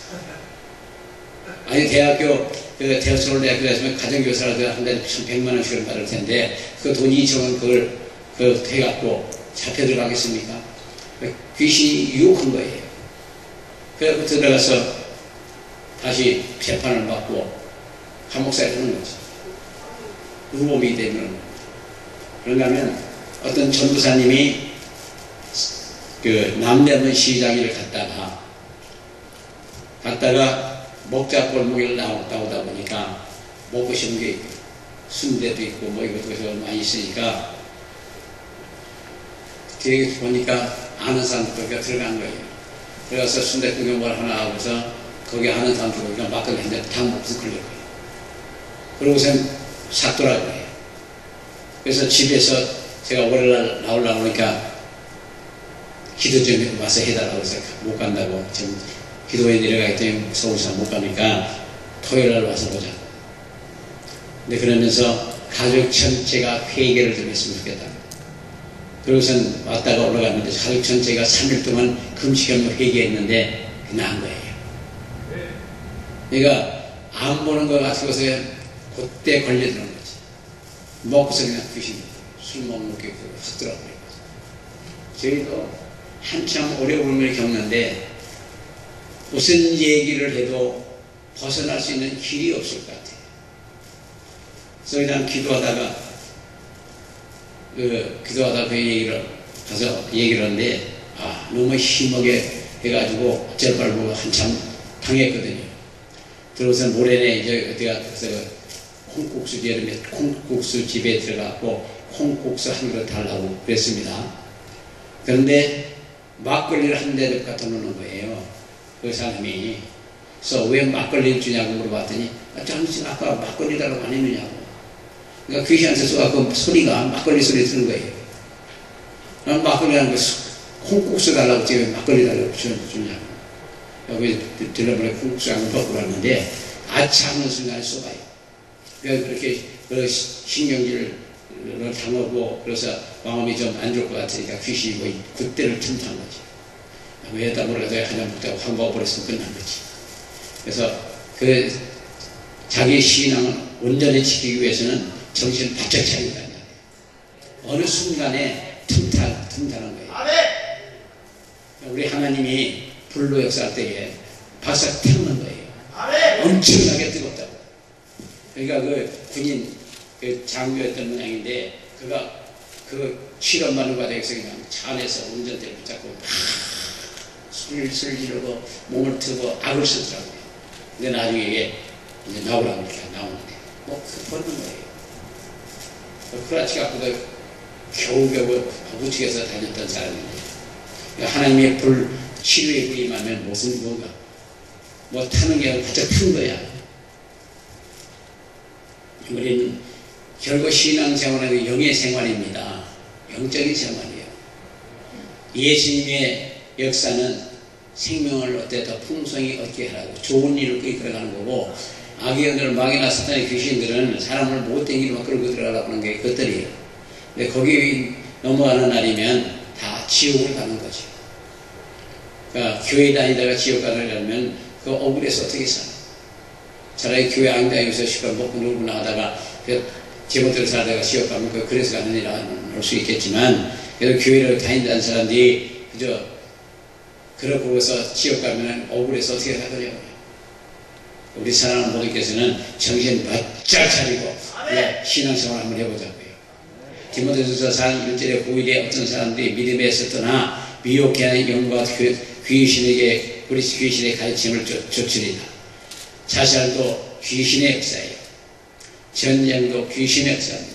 아니 서울대학교에서 가정교사라도 한 달에 1,100만 원씩을 받을 텐데 그 돈 2,000원 그걸 해갖고 잡혀 들어가겠습니까? 귀신이 유혹한 거예요. 그래서 들어가서 다시 재판을 받고 감옥살이 하는 거지. 우범이 되면. 그런가 하면 어떤 전도사님이 남대문 시장을 갔다가 목자 골목에 나오다 보니까 먹고 싶은 게 있고 순대도 있고 뭐 이것저것 많이 있으니까 뒤에 보니까 아는 사람들과 들어간 거예요. 들어가서 순대 구경을 하나 하고서 거기 아는 사람들 보니까 막걸리 한 잔 당 먹고 걸린 거예요. 그러고서 싹 돌아가요. 그래서 집에서 제가 월요일날 나오려고 하니까 기도 좀 와서 해달라고 해서 못 간다고 지금 기도에 내려가 있더니 서울서 못 가니까 토요일날 와서 보자. 근데 그러면서 가족 전체가 회개를 좀 했으면 좋겠다. 그러고선 왔다가 올라갔는데 가족 전체가 3일 동안 금식하며 회개했는데 나은 거예요. 그러니까 안 보는 것 같아서 그때 걸려드는 거지. 먹고서 그냥 귀신 술 먹는 게 확 들어버린 거지. 저희도 한참 어려움을 겪는데 무슨 얘기를 해도 벗어날 수 있는 길이 없을 것 같아요. 그래서 그냥 기도하다가 그 얘기를 가서 얘기를 하는데 너무 심하게 해가지고 어쩔 걸 보고 한참 당했거든요. 들어서 모레내 이제 어디가 콩국수 여름에 콩국수 집에 들어가고 콩국수 한 그릇 달라고 그랬습니다. 그런데 막걸리를 한 대를 갖다 놓는 거예요. 그 사람이. 그래서 왜 막걸리를 주냐고 물어봤더니 당신 아까 막걸리 달라고 안 했느냐고. 그러니까 귀신한테 쏘아그 소리가 막걸리 소리 듣는 거예요. 난 막걸리라는 거 콩국수 달라고 지금 막걸리 달라고 주냐고. 여기 들러버려 콩국수 한번 먹고 왔는데 아차 하는 순간에 쏘아요. 그래서 그렇게 신경질을 당하고 그래서 마음이 좀 안 좋을 것 같으니까 귀신이 거의 그때를 틈탄 거지. 왜다 몰라도 한잔 먹다가 확 먹어버렸으면 끝난 거지. 그래서 자기 신앙을 온전히 지키기 위해서는 정신을 바짝 차리는 거야. 어느 순간에 틈타는 거예요. 우리 하나님이 불로 역사할 때에 바싹 태우는 거예요. 엄청나게 뜨겁다고. 그러니까 그 군인 장교였던 모양인데 그가 그 실험하는 과정에서 그냥 차 안에서 운전대를 붙잡고 술을 지르고 몸을 트고 악을 쓰더라고요. 근데 나중에 이게 이제 나오라고 이렇게 나오는데 벗는 거예요. 크라치 갖고도 겨우겨우 부치게서 다녔던 사람인데 그러니까 하나님의 불, 치료의 불이 임하면 무슨 뭔가 뭐 타는 게 가장 큰 거야. 우리는 결국 신앙생활은 영의 생활입니다. 영적인 생활이에요. 예수님의 역사는 생명을 얻되 더 풍성히 얻게 하라고 좋은 일을 끌어가는 거고, 악의 영들, 마귀나 사탄의 귀신들은 사람을 못 땡기면 끌고 들어가라고 하는 게 그것들이에요. 근데 거기 넘어가는 날이면 다 지옥을 가는 거죠. 그러니까 교회 다니다가 지옥 가려면 그 억울해서 어떻게 살아? 차라리 교회 안 다니면서 시간 먹고 놀고 나가다가 제멋대로 살다가 지옥 가면 그래서 가는 일은 올 수 있겠지만, 그래도 교회를 다닌다는 사람들이 그저 그러고 해서 지옥 가면 억울해서 어떻게 살거냐고요. 우리 사랑하는 모두께서는 정신 바짝 차리고 신앙생활 한번 해보자고요. 디모데후서 4장 1절에 고일에 어떤 사람들이 믿음에 있었더나 미혹해 하는 영과 귀신에게 우리 귀신의 가르침을 좇으리라. 자살도 귀신의 역사예요. 전쟁도 귀신의 역사입니다.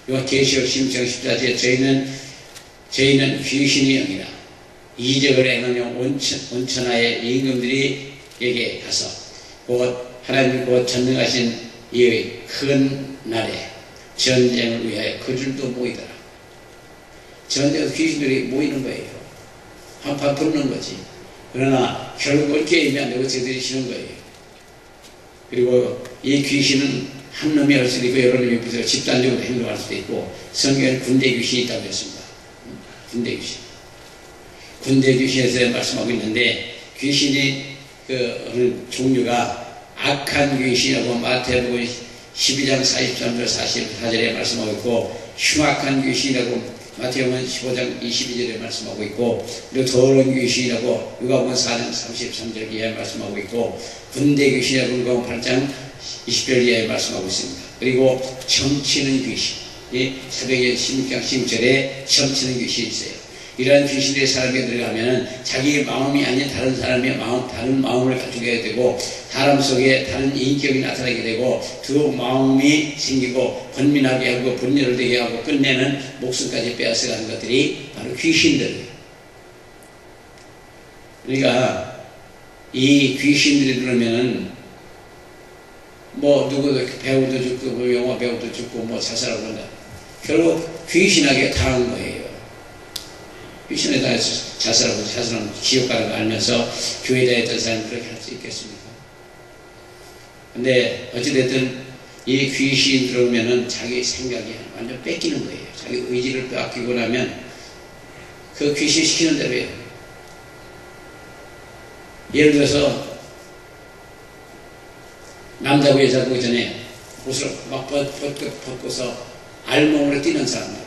이건 계시록 16장 14절에 저희는 귀신의 영이라. 이적을 행하는 온천하의 임금들이 에게 가서 하나님 곧 전능하신 이 큰 날에 전쟁을 위하여 그 줄도 모이더라. 전쟁에서 귀신들이 모이는 거예요. 한판 붙는 거지. 그러나 결국은 게임이 안 되고 저들이 지는 거예요. 그리고 이 귀신은 한 놈이 할 수도 있고 여러 놈이 비서 집단적으로 행동할 수도 있고, 성경에 군대 귀신이 있다고 했습니다. 군대 귀신. 군대 귀신에서 말씀하고 있는데, 귀신이 어느 종류가 악한 귀신이라고 마태복음 12장 43절 44절에 말씀하고 있고, 흉악한 귀신이라고 마태복음 15장 22절에 말씀하고 있고, 그리고 더러운 귀신이라고 누가복음 4장 33절 이하에 말씀하고 있고, 군대 귀신이라고 누가복음 8장 20절 이하에 말씀하고 있습니다. 그리고 점치는 귀신, 새벽에 16장 16절에 점치는 귀신이 있어요. 이러한 귀신들의 사람에 들어가면 자기의 마음이 아닌 다른 사람의 마음, 다른 마음을 가지게 되고, 사람 속에 다른 인격이 나타나게 되고, 두 마음이 생기고 번민하게 하고 분열을 되게 하고 끝내는 목숨까지 빼앗아가는 것들이 바로 귀신들이에요. 그러니까 이 귀신들이 그러면은 뭐 누구도 배우도 죽고 뭐 영화 배우도 죽고 뭐 자살하고 한다. 결국 귀신에게 당한 거예요. 귀신에 대해서 자살하고 지옥 가는 거 알면서 교회에 다녔던 사람이 그렇게 할 수 있겠습니까? 근데 어찌됐든 이 귀신 들어오면은 자기 생각이 완전 뺏기는 거예요. 자기 의지를 뺏기고 나면 그 귀신 시키는 대로 해요. 예를 들어서 남자고 여자고 전에 옷을 막 벗고서 알몸으로 뛰는 사람들,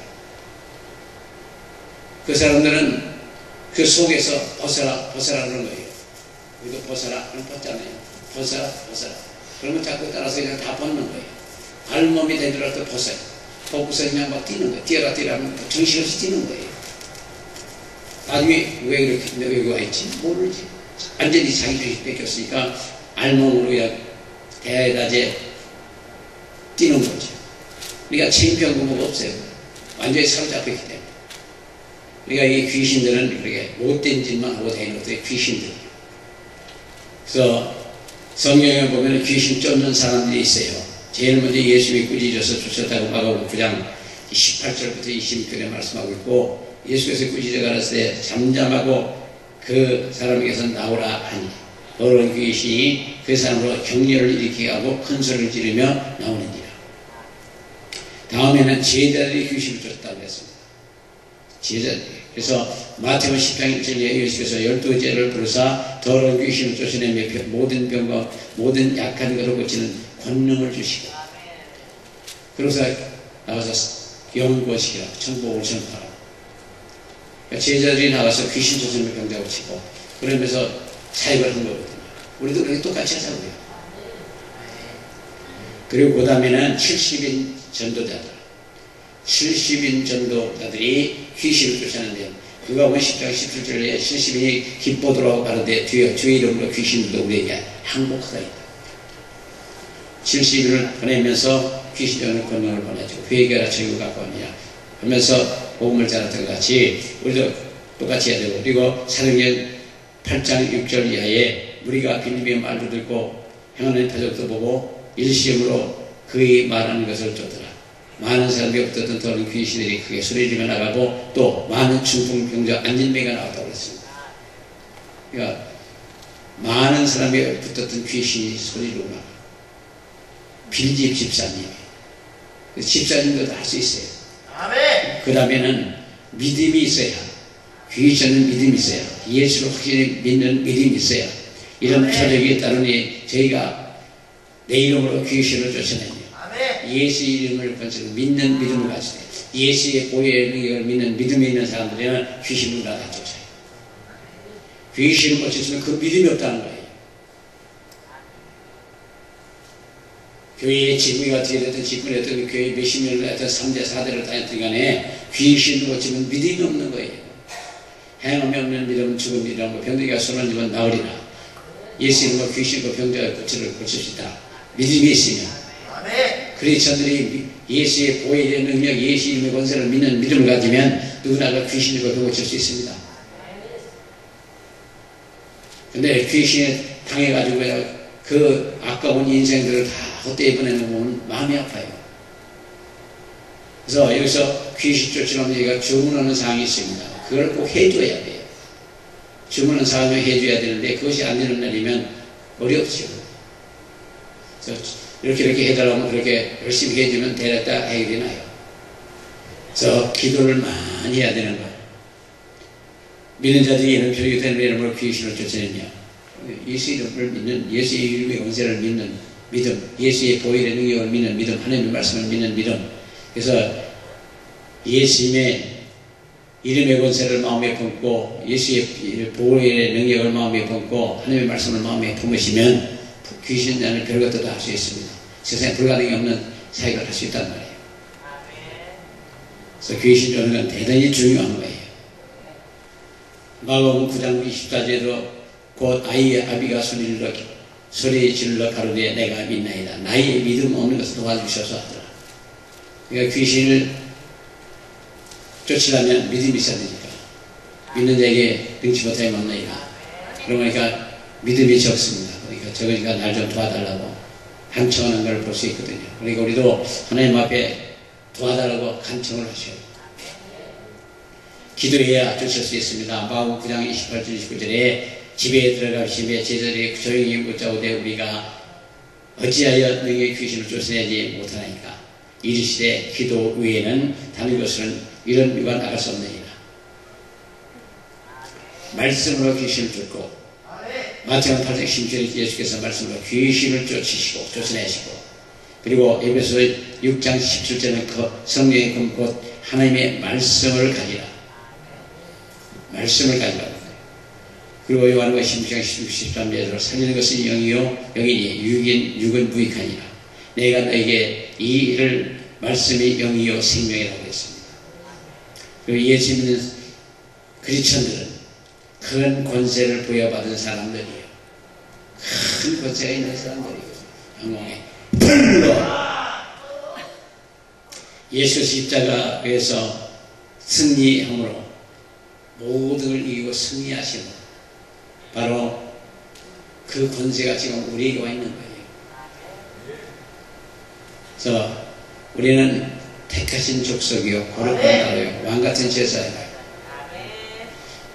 그 사람들은 그 속에서 벗어라 그런 거예요. 우리도 벗어라 그럼 벗잖아요. 벗어라 그러면 자꾸 따라서 그냥 다 벗는 거예요. 알몸이 되더라도 벗어요. 벗고서 그냥 막 뛰는 거예요. 뛰어라 하면 정신없이 뛰는 거예요. 나중에 왜 이렇게 여기 와 있지? 모르지. 완전히 자기 정신 뺏겼으니까 알몸으로 그냥 대낮에 뛰는 거죠. 그러니까 창피한 부모가 없어요. 완전히 사로잡혔기 때문에. 그러니까 이 귀신들은 그렇게 못된 짓만 하고 다니는 것들이 귀신들이에요. 그래서 성경에 보면 귀신 쫓는 사람들이 있어요. 제일 먼저 예수님이 꾸짖어서 쫓았다고 마가복음 9장 18절부터 26절에 말씀하고 있고, 예수께서 꾸짖어 가라사대 때 잠잠하고 그 사람에게서 나오라 하니 더러운 귀신이 그 사람으로 격려를 일으키게 하고 큰 소리를 지르며 나오느니라. 다음에는 제자들이 귀신을 쫓았다고 했습니다. 제자들이. 그래서 마태복음 10장 1절에 예수께서 12제를 부르사 더러운 귀신을 쫓아내며 모든 병과 모든 약한 것을 고치는 권능을 주시고, 그래서 나가서 영구시키라 천국을 전파하라. 그러니까 제자들이 나가서 귀신 쫓아내며 병자 고치고 그러면서 사역을 한 거거든요. 우리도 그렇게 똑같이 하자고요. 그리고 그 다음에는 70인 전도자들. 70인 전도자들이 귀신을 쫓아내는데요. 누가복음 10장 17절에 70인이 기뻐들어가고 가는데 주의 이름으로 귀신들도 우리에게 항복하다 있다. 70인을 보내면서 귀신 쫓는 권능을 보내죠. 회개하라 천국을 갖고 왔느냐 하면서 복음을 전했던 것 같이 우리도 똑같이 해야 되고, 그리고 사도행전 8장 6절 이하에 우리가 빌립의 말도 듣고 행하는 표적도 보고 일시험으로 그의 말하는 것을 쫓더라. 많은 사람이 붙었던 더러운 귀신들이 크게 소리지며 나가고 또 많은 중풍병자 안진뱅이가 나왔다고 했습니다. 그러니까 많은 사람이 붙었던 귀신이 소리로 나가. 빌집 집사님, 집사님도 다 할 수 있어요. 그 다음에는 믿음이 있어야, 귀신은 믿음이 있어야, 예수를 확실히 믿는 믿음이 있어야, 이런 표적이 따르니 저희가 내 이름으로 귀신을 쫓아내며 예수 이름을 번쩍 믿는 믿음을 가지고 예수의 보혈의 능력을 믿는 믿음이 있는 사람들에는 귀신을 다 쫓아요. 귀신을 못 쫓으면 그 믿음이 없다는 거예요. 교회의 직무가 어떻게 됐든 직분이 어떤 교회 몇십 년을 하여튼 3대 4대를 다녔던 간에 귀신을 못 쫓으면 믿음이 없는 거예요. 행함이 없는 믿음은 죽음이라고 병들이가 손을 집은 나으리라. 예수 이름으로 귀신과 병자의 고치를 고칩시다. 믿음이 있으면. 크리스천들이 예수의 보혈의 능력, 예수 이름의 권세를 믿는 믿음을 가지면 누구나가 귀신과 병을 고칠 수 있습니다. 근데 귀신에 당해가지고 그 아까운 인생들을 다 헛되이 보내는 보면 마음이 아파요. 그래서 여기서 귀신 쫓으려면 저희가 주문하는 사항이 있습니다. 그걸 꼭 해줘야 돼요. 주문하는 사항을 해줘야 되는데 그것이 안 되는 날이면 어렵죠. 그래서 이렇게 해달라면 그렇게 열심히 해주면 되겠다 해결되나요? 그래서 기도를 많이 해야 되는 거예요. 믿는 자들이 이런 표적이 되는 이름으로 귀신을 쫓아내며 예수 이름을 믿는, 예수의 이름의 권세를 믿는 믿음, 예수의 보혈의 능력을 믿는 믿음, 하나님의 말씀을 믿는 믿음. 그래서 예수님의 이름의 권세를 마음에 품고 예수의 보혈의 능력을 마음에 품고 하나님의 말씀을 마음에 품으시면 귀신 자는 별것도 다 할 수 있습니다. 세상에 불가능이 없는 사역을 할 수 있단 말이에요. 그래서 귀신 쫓는 건 대단히 중요한 거예요. 마가복음 9장 24절에도 곧 아이의 아비가 소리 질러 가로되 내가 믿나이다. 나의 믿음 없는 것을 도와주셔서 하더라. 그러니까 귀신을 쫓으려면 믿음이 있어야 되니까. 믿는 자에게 능치 못하게 만나이다. 그러니까 믿음이 적습니다. 그러니까 적으니까 날 좀 도와달라고 간청하는 걸 볼 수 있거든요. 그러니까 우리도 하나님 앞에 도와달라고 간청을 하셔요. 기도해야 쫓을 수 있습니다. 마가복음 9장 28절 29절에 집에 들어가시며 제자들이 조용히 묻자오되 우리가 어찌하여 너희의 귀신을 쫓아내지 못하나이까. 이르시되 기도 외에는 다른 것은 이런 이가 나갈 수 없느니라. 말씀으로 귀신을 쫓고 마태복음 8장 10절에 예수께서 말씀으로 귀신을 쫓으시고 쫓아내시고 그리고 에베소 6장 17절은 그 성령의 금 곧 하나님의 말씀을 가지라. 말씀을 가지라. 그리고 요한복음 16장 13절에 살리는 것은 영이요 영이니 육은 무익하니라. 내가 너에게 이 일을 말씀이 영이요 생명이라고 했습니다. 그리고 예수 믿는 그리스천들은 큰 권세를 부여받은 사람들이에요. 큰 권세가 있는 사람들이에요. 영광에 불러 예수 십자가에서 승리함으로 모든 걸 이기고 승리하시는 바로 그 권세가 지금 우리에게 와 있는 거예요. 그래서 우리는 택하신 족속이요 거룩한 나라요 왕같은 제사예요.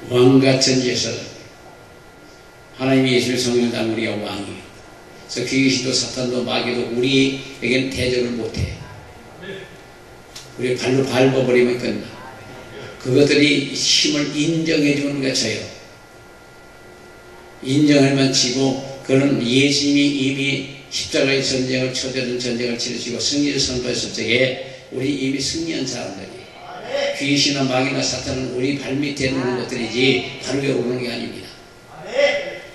왕같은 제사. 하나님이 예수를 성령을 담은 우리가 왕이에요. 그래서 귀신도 사탄도 마귀도 우리에게는 대적을 못해. 우리 발로 밟아버리면 끝나. 그것들이 힘을 인정해 주는 것이에요. 인정하면 치고 그는 예수님이 이미 십자가의 전쟁을 초대된 전쟁을 치르시고 승리를 선포했을 적에 우리 이미 승리한 사람들이 귀신이나 마귀나 사탄은 우리 발밑에 놓는 것들이지 바로 위에 오는 게 아닙니다.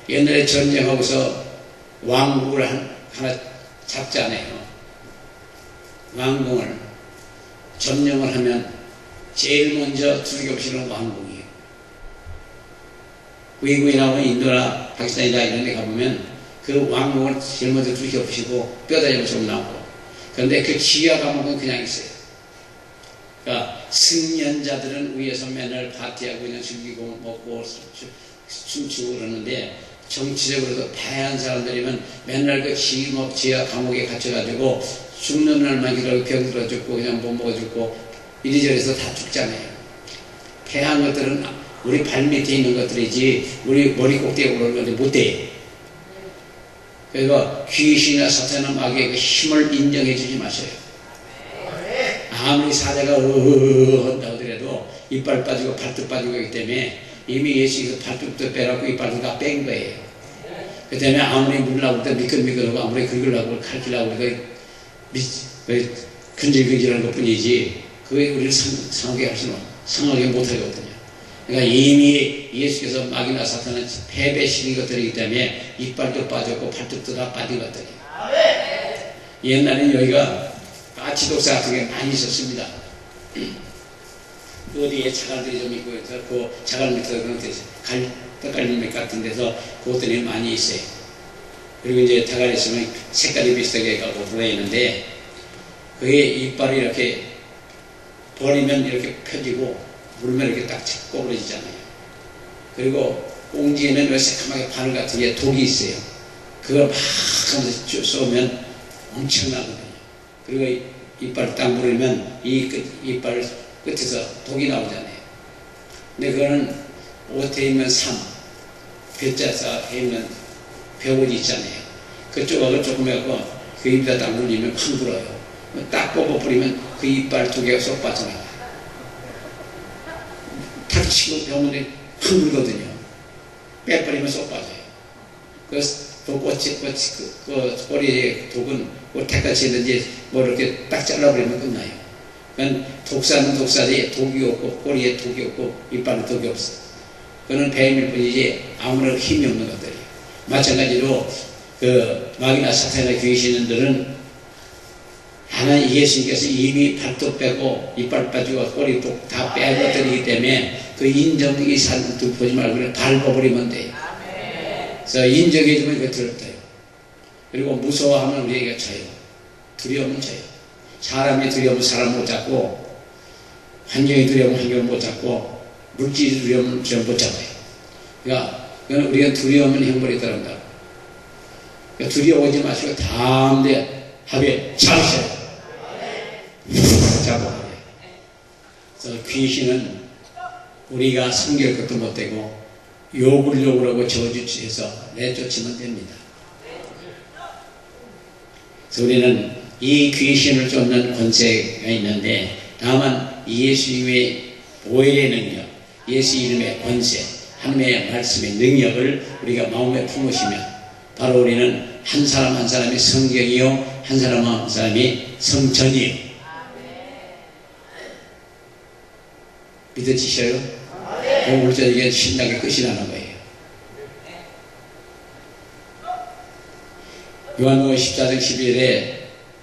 옛날에 전쟁하고서 왕국을 하나 잡잖아요. 왕궁을 점령을 하면 제일 먼저 두렵시는 왕궁이에요. 외국에 나오면 인도나 파키스탄이나 이런 데 가보면 그 왕궁을 제일 먼저 두렵시고 뼈다귀가 좀 나오고 그런데 그 지하 감옥은 그냥 있어요. 그러니까 승연자들은 위에서 맨날 파티하고 그냥 즐기고 먹고 춤추고 그러는데 정치적으로도 다양한 사람들이면 맨날 그 지하 감옥에 갇혀가지고 죽는 날만 기다리고 병들어 죽고 그냥 못 먹어 죽고 이리저리서 다 죽잖아요. 패한 것들은 우리 발 밑에 있는 것들이지 우리 머리 꼭대기에 오르는 건데 못 돼요. 그래서 귀신이나 사탄이나 마귀의 그 힘을 인정해 주지 마세요. 아무리 사자가 한다고 하더라도 이빨 빠지고 발톱 빠지고 하기 때문에 이미 예수께서 발톱도 빼라고 이빨도 다 뺀 거예요. 그 때문에 아무리 물라고 때 미끌미끌하고 아무리 긁으려고 칼질하고 근질근질한 것 뿐이지 그게 우리를 상하게 할 수는 상하게 못하거든요. 그러니까 이미 예수께서 마귀나 사탄은 패배시킨 것들이기 때문에 이빨도 빠졌고 발톱도 다 빠진 것들이에요. 옛날에는 여기가 까치독사 같은 게 많이 있었습니다. 어디에 자갈들이 좀 있고 그 자갈 밑에 떡갈림맥 같은 데서 그것들이 많이 있어요. 그리고 이제 자갈이 있으면 색깔이 비슷하게 가고 돌아있는데 그게 이빨이 이렇게 버리면 이렇게 펴지고 물면 이렇게 딱 꼬부러지잖아요. 그리고 꽁지에는 왜 새까맣게 바늘 같은 게 독이 있어요. 그걸 막 하면서 쏘면 엄청나거든요. 그리고 이빨 딱 물으면 이빨 끝에서 독이 나오잖아요. 근데 그거는 옷에 있는 삼, 벼자사 에 있는 벼옷이 있잖아요. 그쪽을 조금 해갖고 그 입에다 딱 물리면 확 불어요. 딱 뽑아버리면 그 이빨 두 개가 쏙 빠져나가요. 탁 치고 병원에 확 물거든요. 빼버리면 쏙 빠져요. 그 꼬리에 독은 옷택같이 있는지 뭐 이렇게 딱 잘라버리면 끝나요. 그건 독사는 독사지 독이 없고 꼬리에 독이 없고 이빨에 독이 없어. 그거는 뱀일 뿐이지 아무런 힘이 없는 것들이에요. 마찬가지로 그 마귀나 사탄이나 귀신들은 하나님 예수님께서 이미 발톱 빼고 이빨 빠지고 꼬리 독 다 뺀 것들이기 때문에 그 인정이 사람들 보지 말고 그냥 밟아버리면 돼요. 그래서 인정해주면 이거 들었대요. 그리고 무서워하면 우리에게 져요. 두려우면 져요. 사람이 두려우면 사람 못 잡고 환경이 두려우면 환경을 못 잡고 물질이 두려우면 못 잡아요. 그러니까 우리가 두려우면 형벌이 따른다고. 그러니까 두려워하지 마시고 다음에 합에 잡으세요. 잡아버려요. 그래서 귀신은 우리가 섬길 것도 못되고 욕을 하고 저주해서 내쫓으면 됩니다. 그래서 우리는 이 귀신을 쫓는 권세가 있는데 다만 예수님의 보혈의 능력, 예수 이름의 권세, 하나님의 말씀의 능력을 우리가 마음에 품으시면 바로 우리는 한 사람 한 사람이 성경이요 한 사람 한 사람이 성전이요. 믿어지셔요? 오늘 저에게 신나게 끝이 나는 거예요. 요한복음 14장 12절에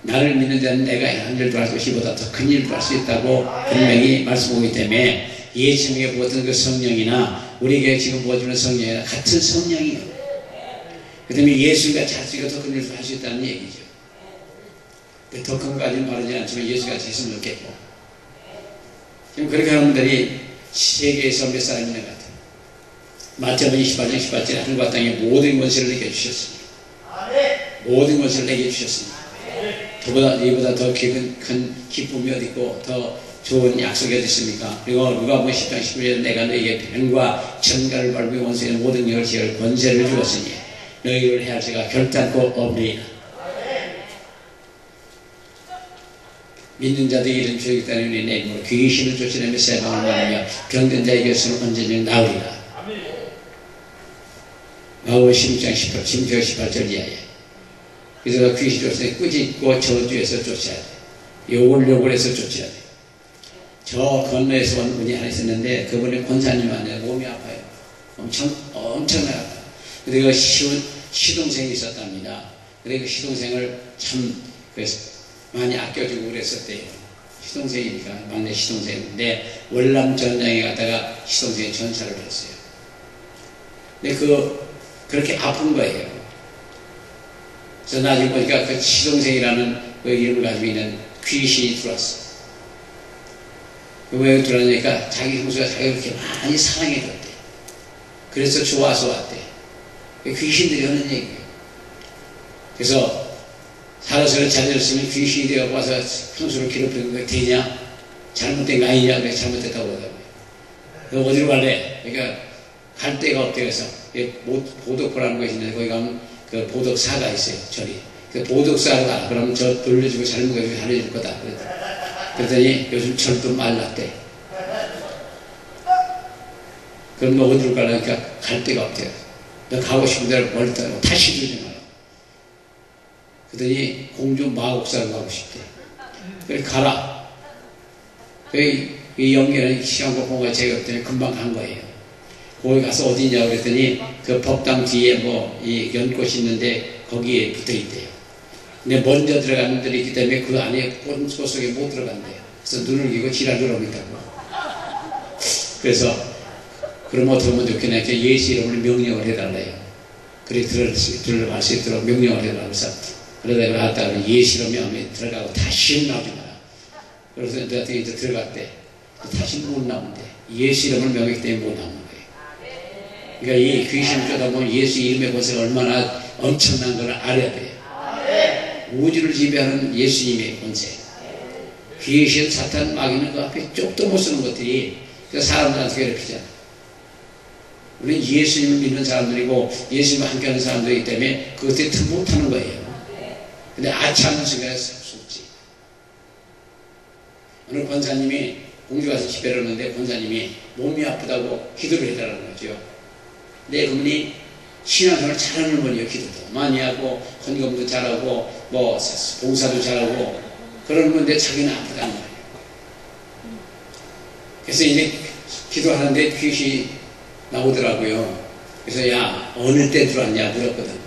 나를 믿는 자는 내가 한 일도 할 것이보다 더 큰 일도 할 수 있다고 분명히 말씀하기 때문에 예수님에게 부었던 그 성령이나 우리에게 지금 부어주는 성령이나 같은 성령이에요. 그 때문에 예수같이 할 수 있고 더 큰 일도 할 수 있다는 얘기죠. 더 큰 것까지는 바르지 않지만 예수같이 했으면 좋겠고 지금 그렇게 하는 분들이 세계에서 몇 사람 있는 것 같아요. 마태복음 28장 18절에 하늘과 땅의 모든 권세를 내게 주셨습니다. 모든 것을 내게 주셨습니다. 이보다 더 큰 기쁨이 어디 있고 더 좋은 약속이 어디 있습니까? 그리고 누가복음 10장 19절에 내가 너에게 뱀과 천가를 밟고 원수의 모든 영을 지을 권세를 주었으니 너희를 해할 자가 결단코 없느니라. 믿는 자들이 이런 죄이기 때문에 내 이름으로 귀신을 쫓아내며 세방을 말하며 병든 자의 것으로 언제든 나으리라. 마태복음 16장 18절 이하에. 그래서 귀신 쫓아내 꾸짖고 저주해서 쫓아야 돼. 욕을 해서 쫓아야 돼. 저 건너에서 온 분이 하나 있었는데 그분이 권사님한테 몸이 아파요. 엄청나게 아파요. 근데 그 시동생이 있었답니다. 근데 그 시동생을 참 많이 아껴주고 그랬었대요. 시동생이니까 막내 시동생인데 월남 전장에 갔다가 시동생이 전사를 했어요. 근데 그렇게 아픈 거예요. 그래서 나중에 보니까 그 시동생이라는 그 이름을 가지고 있는 귀신이 들어왔어. 왜 그러니까 자기 형수가 자기를 그렇게 많이 사랑해줬대. 그래서 좋아서 왔대. 귀신들이 하는 얘기예요. 그래서 살아서 잘렸으면 귀신이 되어 와서 형수를 괴롭히는 거 되냐? 잘못된 거 아니냐? 그래 잘못됐다고 하더라고요. 너 어디로 갈래? 그러니까 갈 데가 없대. 그래서 보덕포라는 것이 있는데 거기 가면 그 보덕사가 있어요. 절이. 그 보덕사로 가. 그러면 저 돌려주고 잘못해주고 잘해줄 거다. 그랬더니 요즘 절도 말랐대. 그럼 너 어디로 가려니까 갈 데가 없대요. 너 가고 싶은 데를 멀리 따고 다시 주지 마라. 그러더니 공주 마곡사로 가고 싶대. 그래 가라. 이 연결은 시간과 공간 제가 때문에 금방 간 거예요. 거기 가서 어디냐고 그랬더니 그 법당 뒤에 뭐 이 연꽃이 있는데 거기에 붙어 있대요. 근데 먼저 들어가는 분들이 있기 때문에 그 안에 꽃 속에 못 들어간대요. 그래서 눈을 기고 지랄을 하고 있다고. 그래서 그럼 어떻게 하면 좋겠냐. 예수 이름으로 명령을 해달래요. 그래 들어갈 수 있도록 명령을 해달라고 해서 그러다가 나왔다가 예수 이름에 들어가고 다시 나오지 마라. 그래서 나한테 이제 들어갔대. 다시 못 나온대. 예수 이름을 명했기 때문에 못 나오는 거예요. 그러니까 이 귀신을 쫓아보면 예수 이름의 권세가 얼마나 엄청난 걸 알아야 돼요. 우주를 지배하는 예수님의 권세. 귀신, 사탄, 마귀는 그 앞에 쪽도 못 쓰는 것들이 사람들한테 괴롭히잖아. 우리는 예수님을 믿는 사람들이고 예수님과 함께하는 사람들이기 때문에 그것들이 틈 못하는 거예요. 근데 아차하는 순간에 속지. 어느 권사님이 공주 가서 집회를 하는데 권사님이 몸이 아프다고 기도를 해달라는 거죠. 근데 그분이 신앙생활을 잘하는 분이에요. 기도도 많이 하고 헌금도 잘하고 뭐 봉사도 잘하고 그러는 건데 자기는 아프다는 거예요. 그래서 이제 기도하는데 귀신이 나오더라고요. 그래서 야 어느 때 들어왔냐 물었거든.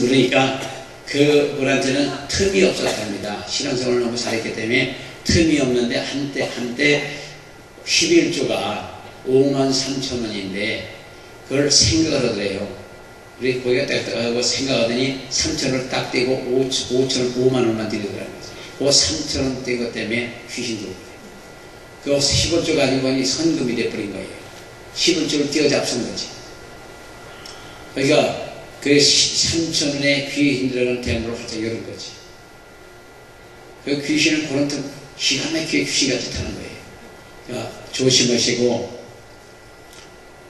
그러니까 그분한테는 틈이 없었답니다. 신앙생활을 너무 잘했기 때문에 틈이 없는데 한때 11조가 53,000원인데 그걸 생각을 하더래요. 우리 거기가 딱 하고 생각하더니 3,000원을 딱 떼고 5,000원, 5만원만 드리더라고요. 그 3,000원 떼는 것 때문에 귀신 들어오고 그 11조가 아니고 선금이 돼버린 거예요. 11조를 띄어잡순 거지. 그러니까 그 3,000원에 귀신 들어가는 대물을 활짝 열은 거지. 그 귀신을 그런 틈 기가 막히게 귀신같이 타는 거예요. 그러니까 조심하시고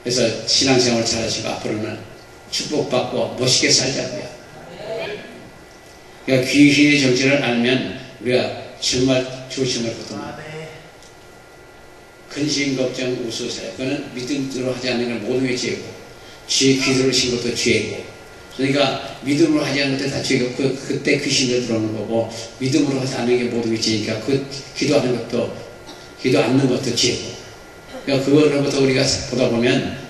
그래서 신앙생활 잘하시고 앞으로는 축복받고 멋있게 살자고요. 그러니까 귀신의 정체를 알면 우리가 정말 조심할 것도 많아요. 근심, 걱정, 우수사요. 그거는 믿음으로 하지 않는 건 모든 게 죄고 기도를 신 것도 죄고 그러니까 믿음으로 하지 않는 것도 다 죄고 그때 귀신들 들어오는 거고 믿음으로 하지 않는 게 모든 게 죄니까 그 기도하는 것도 기도 않는 것도 죄고 그러니까 그거로부터 우리가 보다 보면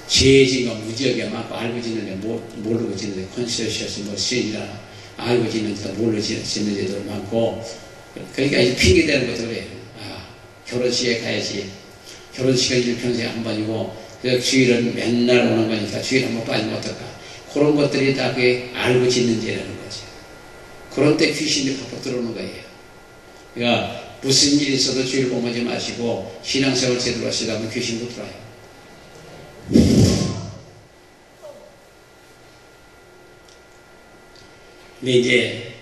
죄 짓는 거 무지하게 많고 알고 짓는데 모르고 짓는데 컨시어셔스 뭐 신이라 알고 짓는데도 모르고 짓는 데도 많고 그러니까 이제 핑계대는 것도 그래요. 아 결혼식에 가야지. 결혼식은 일평생에 한 번이고 그래서 주일은 맨날 오는 거니까 주일 한번 빠지면 어떨까. 그런 것들이 다 그게 알고 짓는 죄라는 거죠. 그런 때 귀신이 팍팍 들어오는 거예요. 그러니까 무슨 일이 있어도 주일 범하지 마시고 신앙생활 제대로 하시다 보면 귀신도 들어와요. 근데 이제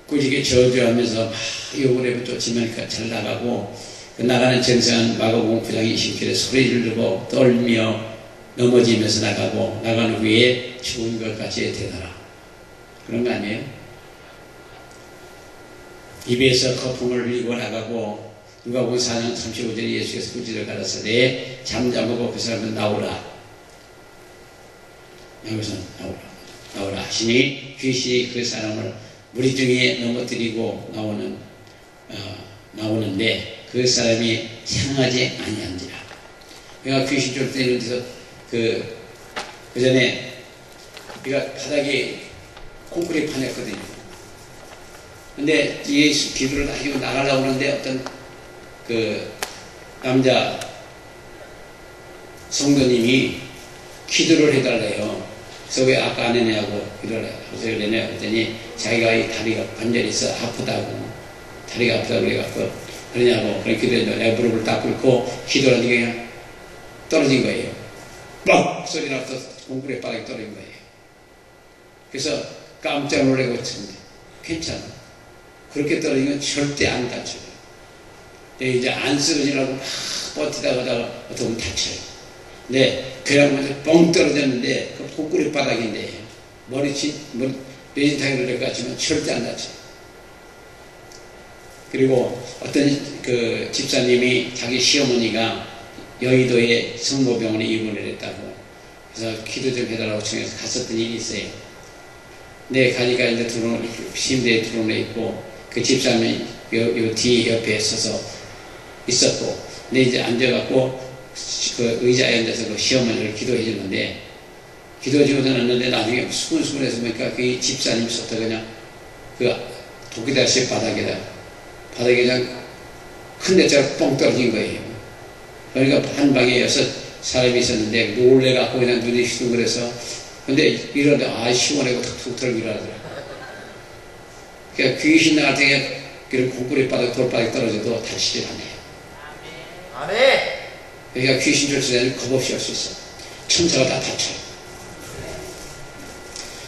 꾸짖게 저주하면서 막 욕을 해도 쫓으면 잘 나가고 그 나가는 정상은 마가복음 9장 20절에 소리를 지르고 떨며 넘어지면서 나가고 나가는 후에 죽은 것 같이 되더라. 그런 거 아니에요? 입에서 거품을 흘리고 나가고 누가복음 4장 35절에 예수께서 꾸짖어 가라사대 잠잠하고 그 사람은 나오라. 여기서 나오라 하시니 귀신이 그 사람을 무리 중에 넘어뜨리고 나오는데 그 사람이 상하지 아니한지라. 그러니까 귀신 쫓을 때 이런 데서 그 전에 우리가 바닥에 콘크리트 판이었거든요. 근데 예수 기도를 하시고 나가려고 하는데 어떤 그 남자 성도님이 기도를 해달래요. 그래서 왜 아까 안 했냐고 기도를 그랬냐 그랬더니 자기가 이 다리가 관절이 있어 아프다고 다리가 아프다고 그래갖고 그러냐고. 그렇게 기도했는데 내가 무릎을 딱 꿇고 기도하는 게 그냥 떨어진 거예요. 뻑! 소리 나서 공굴에 바닥에 떨어진 거예요. 그래서 깜짝 놀라고 했습니다. 괜찮아. 그렇게 떨어지면 절대 안 다쳐요. 이제 안 쓰러지려고 막 버티다가 어떻게 보면 다쳐요. 근데 그냥 먼저 뻥 떨어졌는데 그 공굴에 바닥인데 내진탕이 될 것 같지만 절대 안 다쳐요. 그리고 어떤 그 집사님이 자기 시어머니가 여의도에 성모병원에 입원을 했다고. 그래서 기도 좀 해달라고 청해서 갔었던 일이 있어요. 네, 가니까 이제 침대에 들어오네 있고, 그 집사람이 요 뒤 옆에 서서 있었고, 근데 이제 앉아갖고, 그 의자에 앉아서 그 시어머니를 기도해 주는데, 기도해 주고 나왔는데 나중에 수근수근해서 보니까 그 집사님이 섰다 그냥 그 도끼다시 바닥에 그냥 큰 데짜리 뻥 떨어진 거예요. 그러니까 한 방에 6 사람이 있었는데 놀래갖고 그냥 눈이 휘둥그래서 근데 이러는데 아 시원하고 툭툭 털고 일어나더라고요. 그러니까 귀신 나갈 때 그런 공구리 바닥 돌바닥에 떨어져도 다치지 않아요. 아멘. 그러니까 귀신 쫓아내는 겁 없이 할 수 있어. 천사가 다 다쳐요.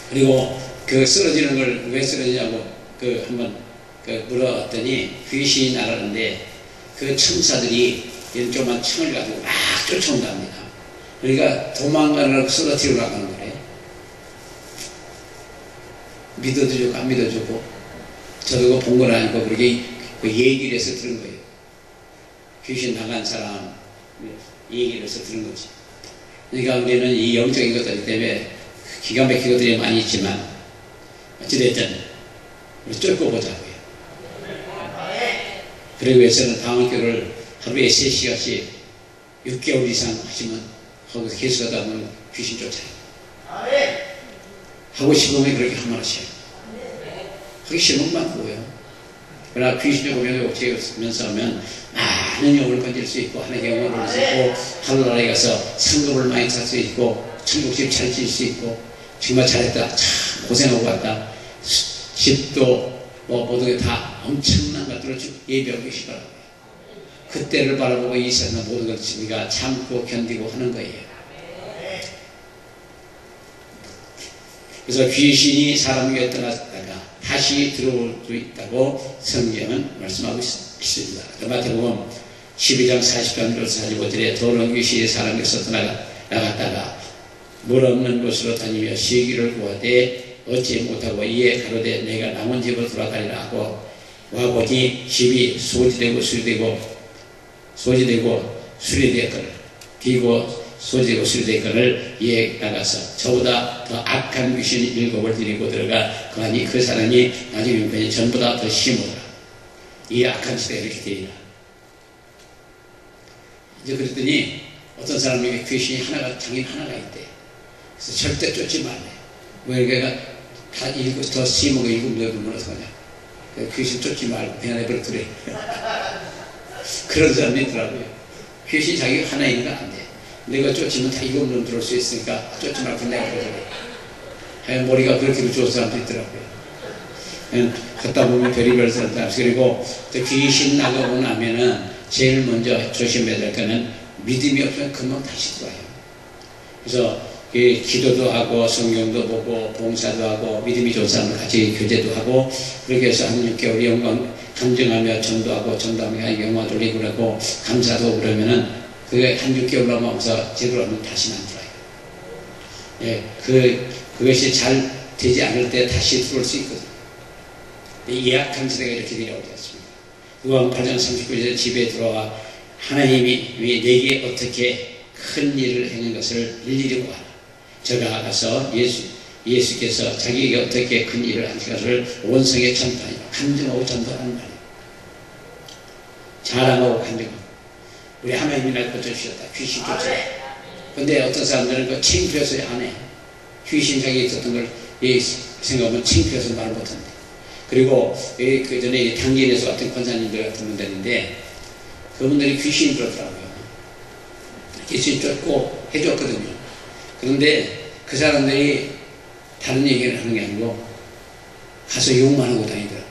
그리고 그 쓰러지는 걸 왜 쓰러지냐고 그 한번 그 물어봤더니 귀신이 나가는데 그 천사들이 이런 조그만 창을 가지고 막 쫓아온답니다. 그러니까 도망가느라고 쓰러뜨리고 나가는 거래. 믿어도 주고 안 믿어주고 저도 본 건 아니고 그렇게 그 얘기를 해서 들은 거예요. 귀신 나간 사람 얘기를 해서 들은 거지. 그러니까 우리는 이 영적인 것들 때문에 기가 막힌 것들이 많이 있지만 어찌됐든 우리 쫓고 보자고요. 그러기 위해서는 방언교를 하루에 3시간씩 6개월 이상 하시면 하고 계속 하다 보면 귀신 쫓아요. 하고 싶으면 그렇게 하면 하셔요. 하기 싫으면 그만두고요. 그러나 귀신이 오면 쫓아오면서 하면 많은 영혼을 건질 수 있고 하나님의 영혼을 건질 수 있고 하늘나라에 가서 상급을 많이 탈 수 있고 천국집 잘 지을 수 있고 정말 잘했다. 참 고생하고 왔다. 집도 모든 게 다 엄청난 것들을 예비하고 계시 바라고요. 그때를 바라보고 이 세상 모든 것을 우리가 참고 견디고 하는 거예요. 그래서 귀신이 사람에게 떠났다가 다시 들어올 수 있다고 성경은 말씀하고 있습니다. 마태복음 12장 40절 45절에 더러운 귀신이 사람에게서 떠나갔다가 물 없는 곳으로 다니며 쉬기를 구하되 얻지 못하고 이에 가로되 내가 남은 집으로 돌아가리라 하고 와보니 집이 소지되고 수리되었거늘 비고 소지되고 수리되었거늘 이에 나가서 저보다 더 악한 귀신 7을 데리고 들어가 그하니 그 사람이 나중에 형편이 전보다 더 심하더라. 이 악한 시대가 이렇게 되리라. 이제 그랬더니 어떤 사람에게 귀신이 장인 하나가 있대. 그래서 절대 쫓지 말래. 왜 그러니까 다 더 심하고 7 물어서 그냥 귀신 쫓지 말고 그냥 내버려두래. 그런 사람이 있더라고요. 귀신 자기가 하나 있는 건 안 돼. 내가 쫓으면 다 7 들어올 수 있으니까 쫓지 말고 내버려두래. 하여간 머리가 그렇게 좋은 사람도 있더라고요. 걷다 보면 별의별 사람들. 그리고 귀신 나가고 나면은 제일 먼저 조심해야 될 거는 믿음이 없으면 금방 다시 들어와요. 그래서 기도도 하고 성경도 보고 봉사도 하고 믿음이 좋은 사람들 같이 교제도 하고 그렇게 해서 한 6개월 영광 감정하며 전도하고 전도하며 영화 돌리고 그러고 감사도 그러면은 그게 한 6개월 넘어가면서 제대로 하면 다시는 안 들어요. 예, 그것이 잘 되지 않을 때 다시 들어올 수 있거든요. 예약한 시대가 이렇게 되라고 되었습니다. 누가복음 8장 39절에 집에 들어와 하나님이 내게 어떻게 큰 일을 행한 것을 일일이 보아라. 저가 가서 예수께서 자기에게 어떻게 큰 일을 한 것을 온 성에 전파하니라. 간증하고 전도하는 말이에요. 자랑하고 간증하고. 우리 하나님이 날 고쳐주셨다. 귀신 쫓아. 근데 어떤 사람들은 그 창피해서 안 해. 귀신 자기 있었던 걸 생각하면 창피해서 말 못한대. 그리고 그 전에 당진에서 같은 권사님들 같은 분들인데 그분들이 귀신이 그렇더라고요. 귀신 쫓고 해줬거든요. 그런데 그 사람들이 다른 얘기를 하는 게 아니고 가서 욕만 하고 다니더라고요.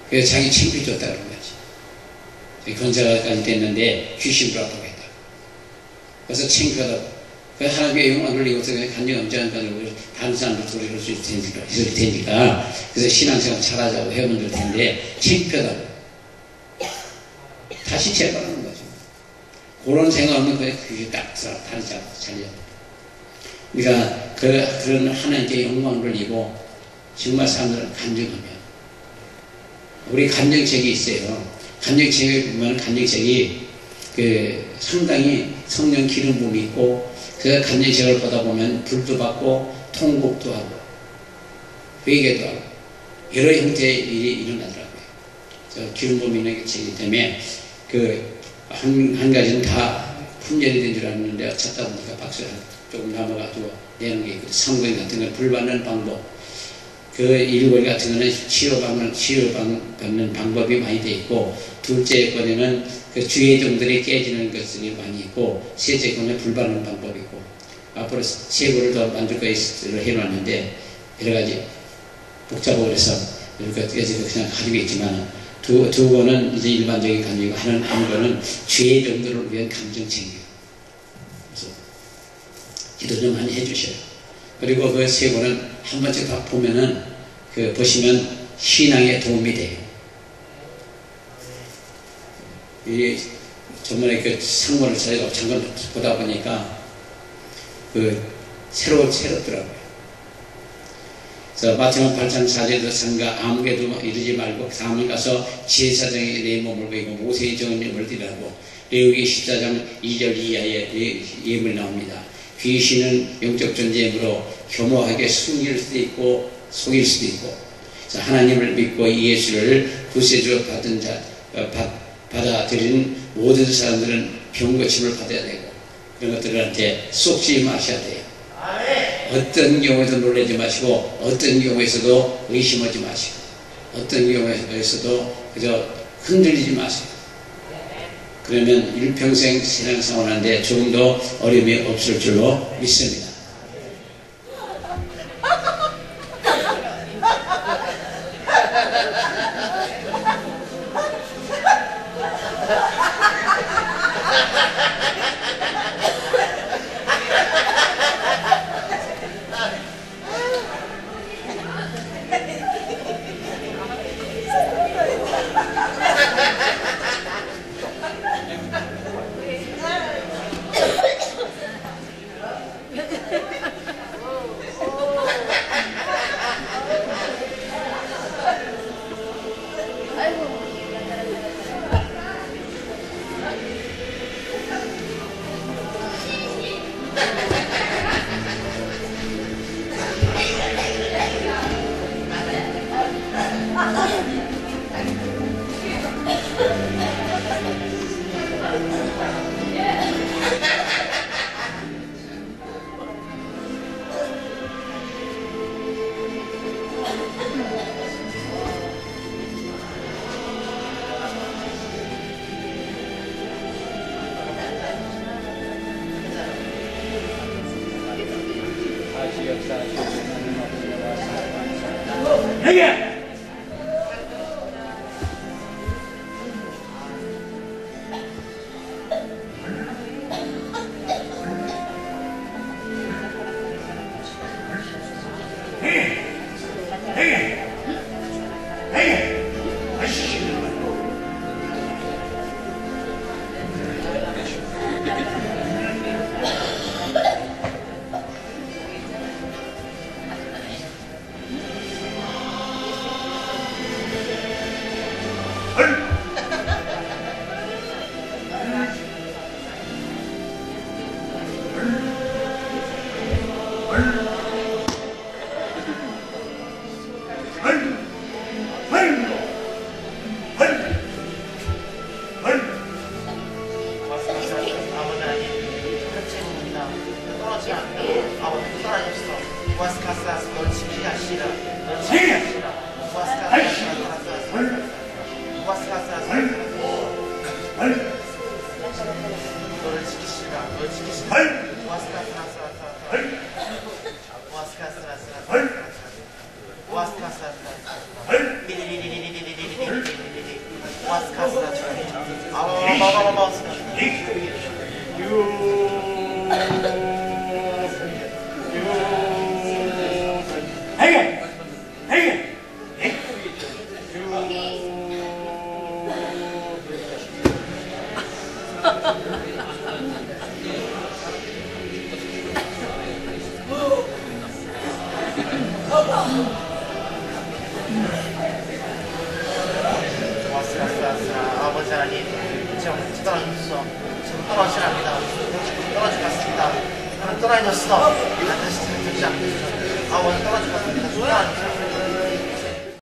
그래서 자기 창피 줬다 그런 거지. 권사까지 됐는데 귀신으로 아프고 했다. 그래서 창피하다고. 그래서 하나님의 영광을 이것도 간증 엄청한다고 다른 사람들 소리 들을 수 있을 테니까 그래서 신앙생활 잘하자고 회원들 텐데 창피하다고. 다시 재발하는 거죠. 그런 생각하면 그게 딱 다르지 않고 잘려. 우리가 그런 하나님께 영광을 돌리고 정말 사람들은 간증하면 우리 간증책이 있어요. 간증책에 보면 간증책이 상당히 성령 기름 부음이 있고 그 간증책을 보다 보면 불도 받고 통곡도 하고 회개도 하고 여러 형태의 일이 일어나더라고요. 기름 부음이 있는 책이기 때문에 한 가지는 다 품절이 된 줄 알았는데 찾다 보니까 박스를 조금 남아가지고 내는 게 있고 상고인 같은 건 불받는 방법 일거리 같은 거는 치료받는 방법이 많이 돼 있고 둘째 거는 주의종들이 깨지는 것들이 많이 있고 셋째 거는 불받는 방법이 있고 앞으로 세 거를 더 만들 거를 해놨는데 여러 가지 복잡하고 그래서 여기까지 그냥 가지고 있지만 두 거는 이제 일반적인 감정이고 한 거는 주의종들을 위한 감정책이에요. 그래서 기도 좀 많이 해주셔요. 그리고 그 세 권은 한 번씩 다 보면은 보시면 신앙에 도움이 돼요. 이 전번에 상권을 찾아가고 잠깐 보다 보니까 새롭더라고요. 그래서 마태복음 8장 4절에서 상가 아무개도 이르지 말고 다음에 가서 제사장의 내 몸을 보이고 모세의 정령을 드리라고 레위기 14장 2절 이하에 예문이 나옵니다. 귀신은 영적 존재이므로 교묘하게 숨길 수도 있고 속일 수도 있고 하나님을 믿고 예수를 구세주로 받아들인 모든 사람들은 병고침을 받아야 되고 그런 것들한테 속지 마셔야 돼요. 어떤 경우에도 놀라지 마시고 어떤 경우에서도 의심하지 마시고 어떤 경우에서도 그저 흔들리지 마세요. 그러면 일평생 신앙생활하는데 조금 더 어려움이 없을 줄로 믿습니다. 아버지 하나님, 지금 떨어졌어. 지금 떨어지랍니다. 떨어질 것 같습니다. 나는 떨어졌어. 난 다시 찾지 않겠어. 아버지 떨어질 것 같습니다.